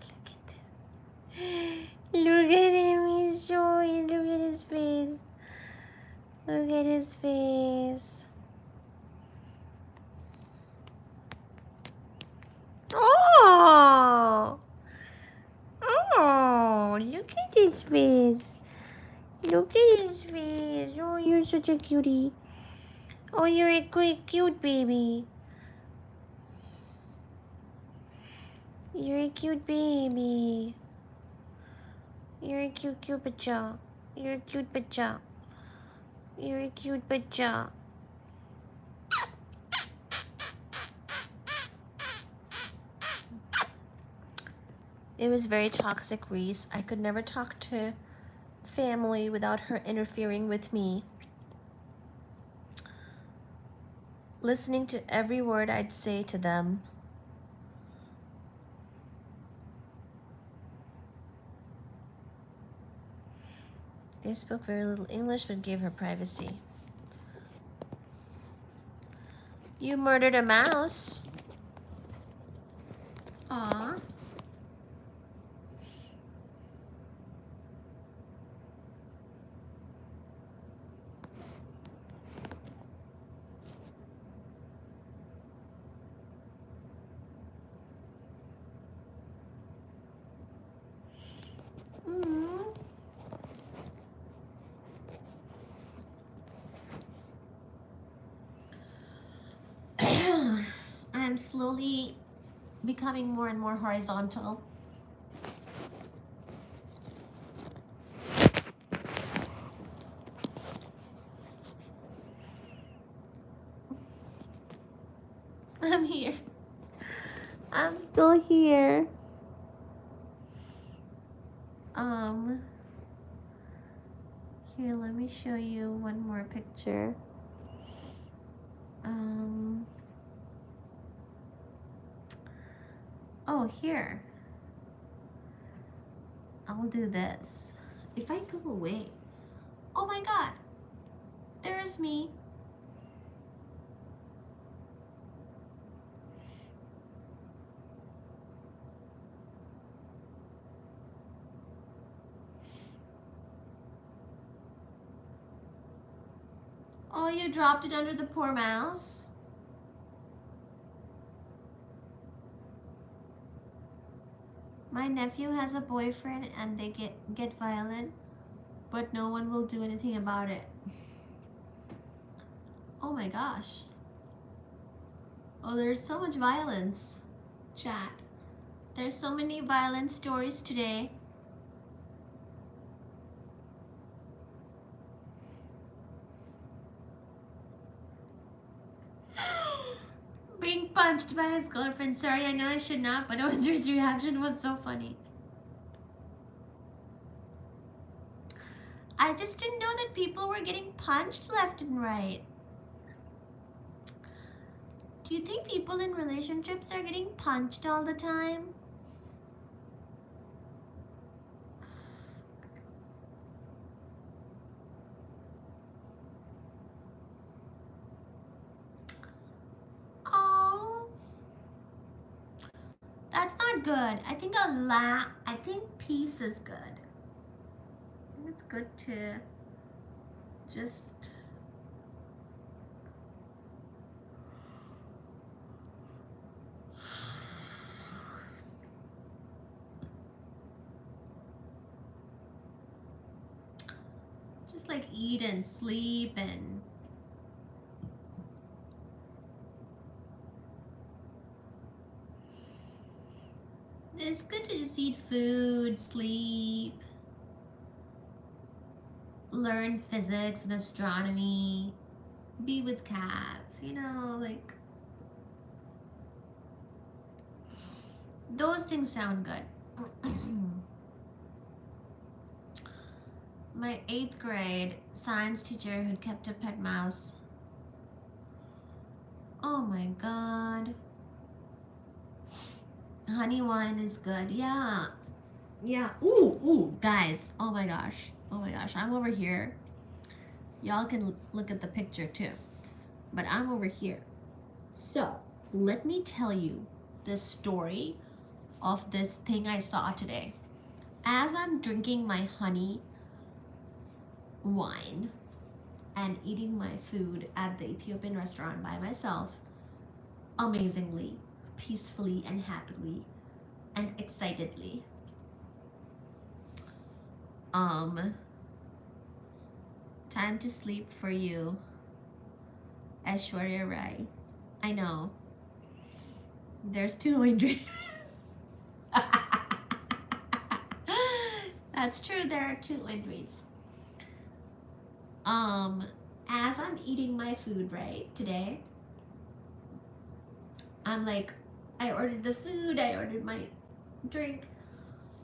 Look at this. Look at him, he's showing. Look at his face. Look at his face. Oh! Oh, look at his face. Look at his face. Oh, you're such a cutie. Oh, you're a cute baby. You're a cute baby. You're a cute bacha. You're a cute bacha. You're a cute bacha. It was very toxic, Reese. I could never talk to family without her interfering with me. Listening to every word I'd say to them. They spoke very little English but gave her privacy. You murdered a mouse. Aww. I'm slowly becoming more and more horizontal. I'm here. I'm still here. Here, let me show you one more picture. Oh, here. I will do this. If I go away. Oh my god. There's me. Oh, you dropped it under the poor mouse? My nephew has a boyfriend and they get violent, but no one will do anything about it. Oh my gosh. Oh, there's so much violence. Chat. There's so many violent stories today. Being punched by his girlfriend. Sorry, I know I should not, but Owen's reaction was so funny. I just didn't know that people were getting punched left and right. Do you think people in relationships are getting punched all the time? Oh, that's not good. I think I think peace is good. I think it's good to just like eat and sleep and it's good to just eat food, sleep, learn physics and astronomy, be with cats, you know, like those things sound good. My 8th grade science teacher who kept a pet mouse. Oh my god. Honey wine is good. Yeah. Yeah. Ooh, guys. Oh my gosh. I'm over here. Y'all can look at the picture too. But I'm over here. So, let me tell you the story of this thing I saw today. As I'm drinking my honey wine and eating my food at the Ethiopian restaurant by myself, amazingly, peacefully and happily and excitedly. Time to sleep for you, Aishwarya Rai. I know. There's 2 Indri. That's true, there are 2 Indris. As I'm eating my food, right, today, I'm like, I ordered the food, I ordered my drink,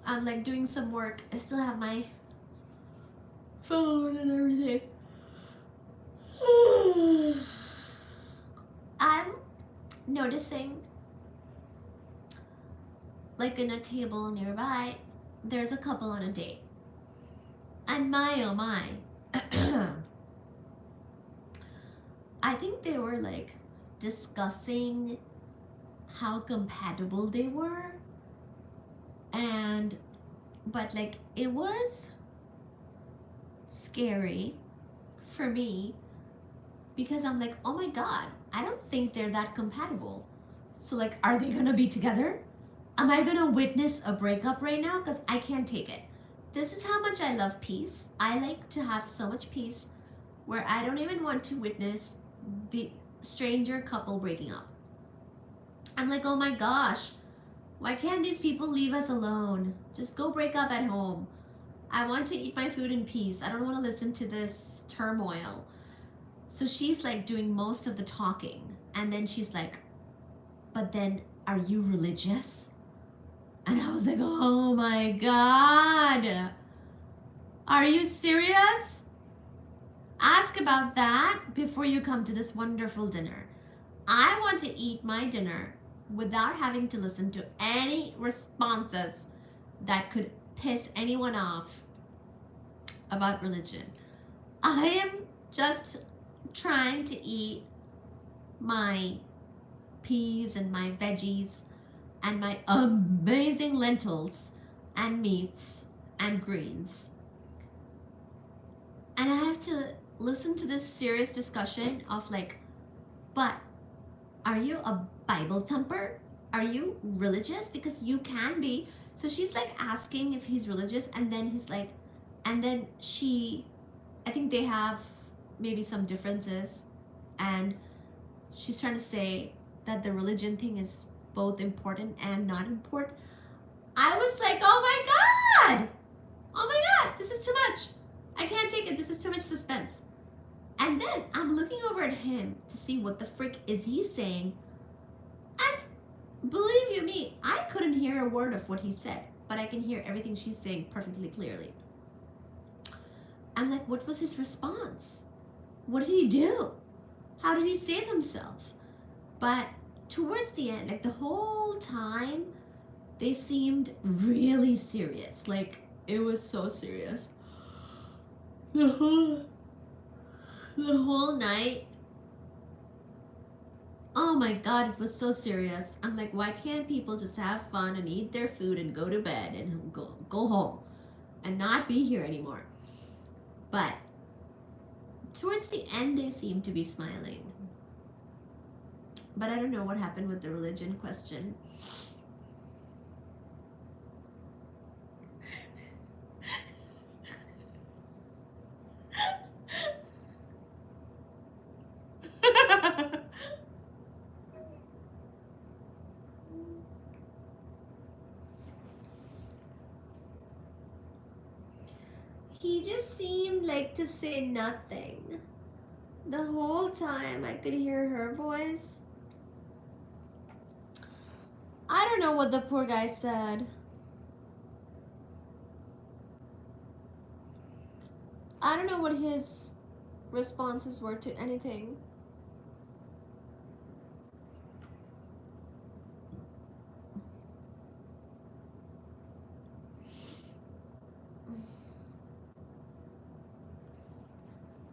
I'm like doing some work, I still have my phone and everything. I'm noticing, like in a table nearby, there's a couple on a date. And my oh my, I think they were like discussing how compatible they were, but like it was scary for me because I'm like, oh my god, I don't think they're that compatible. So like, are they gonna be together? Am I gonna witness a breakup right now? Because I can't take it. This is how much I love peace. I like to have so much peace where I don't even want to witness the stranger couple breaking up. I'm like, oh my gosh, why can't these people leave us alone? Just go break up at home. I want to eat my food in peace. I don't want to listen to this turmoil. So she's like doing most of the talking. And then she's like, but then are you religious? And I was like, oh my god. Are you serious? Ask about that before you come to this wonderful dinner. I want to eat my dinner without having to listen to any responses that could piss anyone off about religion. I am just trying to eat my peas and my veggies and my amazing lentils and meats and greens. And I have to listen to this serious discussion of like, but are you a Bible thumper? Are you religious? Because you can be. So she's like asking if he's religious, and then he's like, and then she, I think they have maybe some differences, and she's trying to say that the religion thing is both important and not important. I was like, oh my God! Oh my God, this is too much. I can't take it. This is too much suspense. And then I'm looking over at him to see what the frick is he saying. And believe you me, I couldn't hear a word of what he said, but I can hear everything she's saying perfectly clearly. I'm like, what was his response? What did he do? How did he save himself? But towards the end, like the whole time, they seemed really serious. Like, it was so serious. The whole night. Oh my God, it was so serious. I'm like, why can't people just have fun and eat their food and go to bed and go home and not be here anymore? But towards the end, they seemed to be smiling. But I don't know what happened with the religion question. He just seemed like to say nothing. The whole time I could hear her voice. I don't know what the poor guy said. I don't know what his responses were to anything.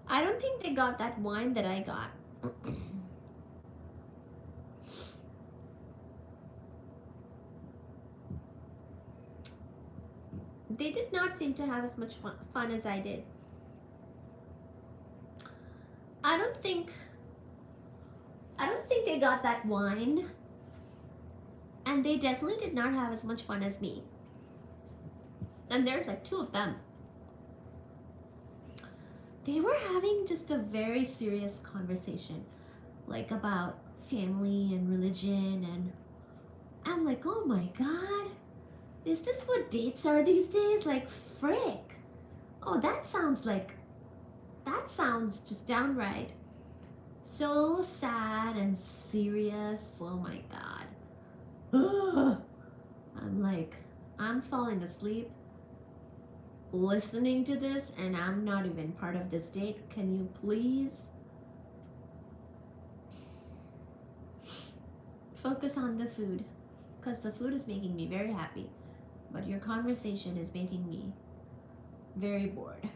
I don't think they got that wine that I got. They did not seem to have as much fun as I did. I don't think they got that wine. And they definitely did not have as much fun as me. And there's like 2 of them. They were having just a very serious conversation, like about family and religion, and I'm like, oh my God, is this what dates are these days? Like, frick. Oh, that sounds just downright so sad and serious. Oh my God. Ugh. I'm like, I'm falling asleep listening to this, and I'm not even part of this date. Can you please focus on the food? Because the food is making me very happy, but your conversation is making me very bored,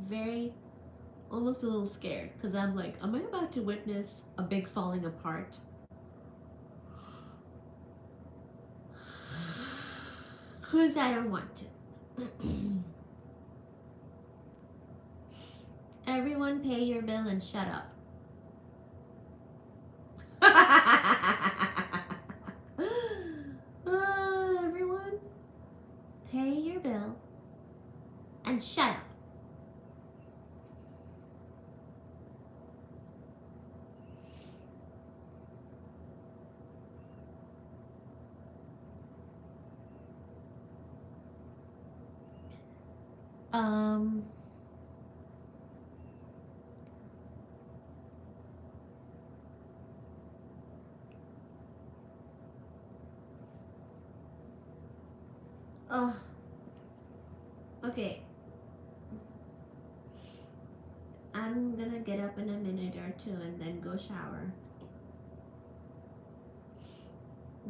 very, almost a little scared, because I'm like, am I about to witness a big falling apart? Because I don't want to. Everyone pay your bill and shut up. Everyone pay your bill and shut up. Oh, okay. I'm gonna get up in a minute or 2 and then go shower.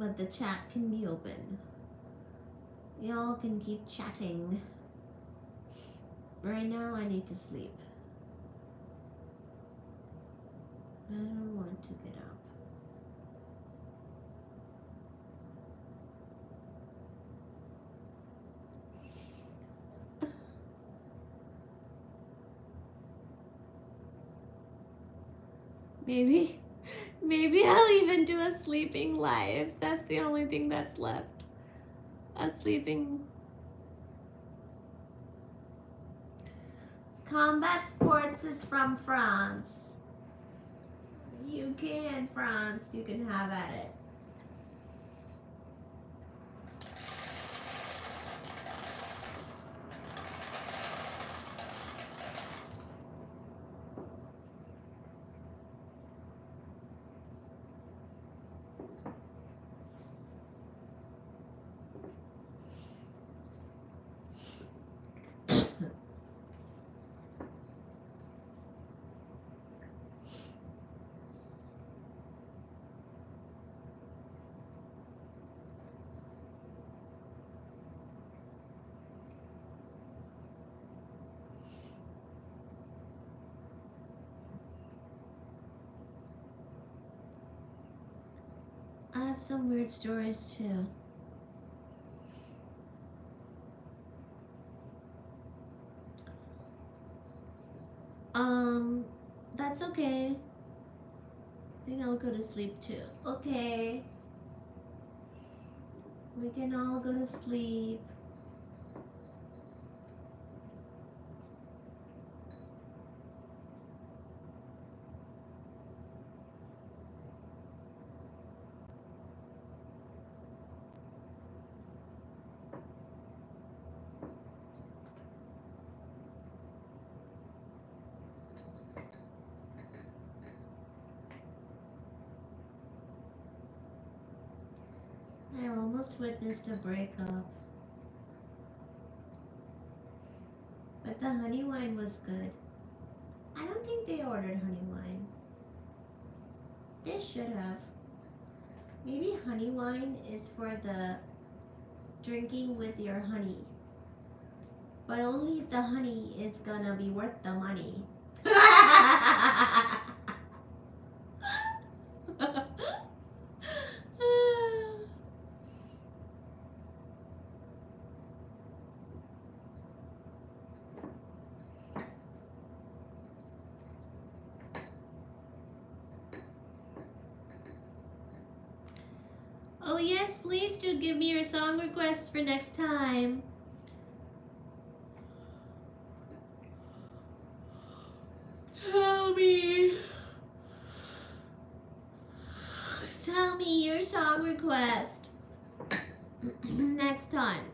but the chat can be open. Y'all can keep chatting. Right now I need to sleep. I don't want to get up. Maybe I'll even do a sleeping live. That's the only thing that's left. A sleeping. Combat Sports is from France. UK and France, you can have at it. I have some weird stories too. That's okay. I think I'll go to sleep too. Okay. We can all go to sleep. I almost witnessed a breakup. But the honey wine was good. I don't think they ordered honey wine. They should have. Maybe honey wine is for the drinking with your honey. But only if the honey is gonna be worth the money. Oh yes, please do give me your song requests for next time. Tell me your song request next time.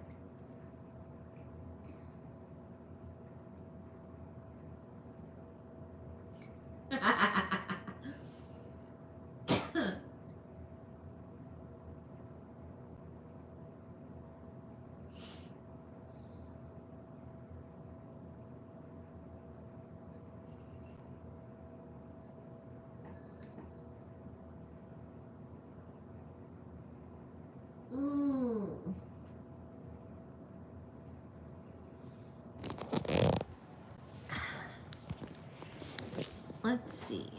Let's see.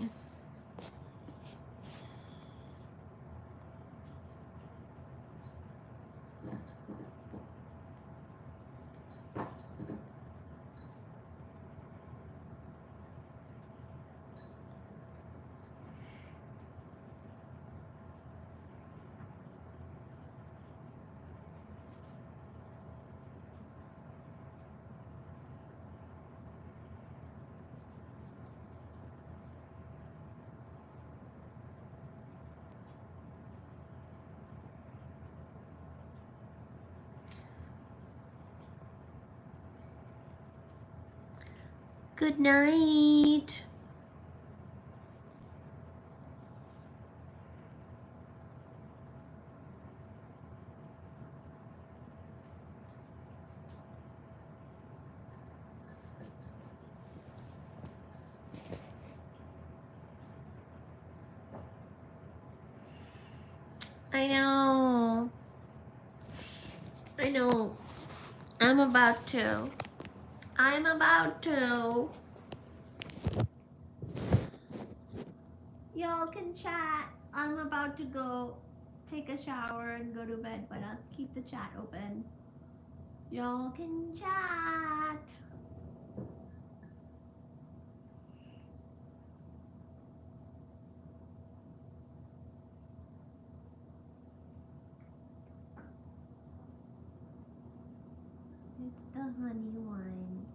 Good night. I know. I know. I'm about to. I'm about to. Y'all can chat. I'm about to go take a shower and go to bed, but I'll keep the chat open. Y'all can chat. It's the honey wine.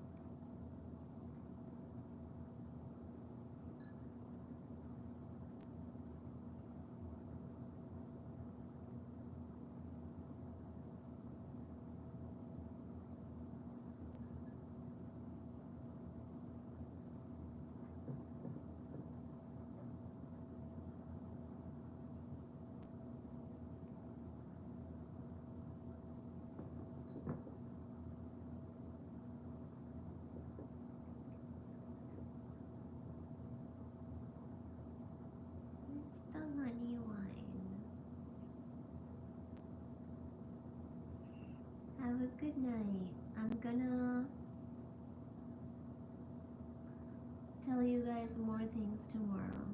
It's the honey wine. Have a good night. I'm gonna tell you guys more things tomorrow.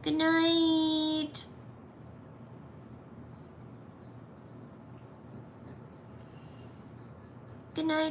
Good night. Good night,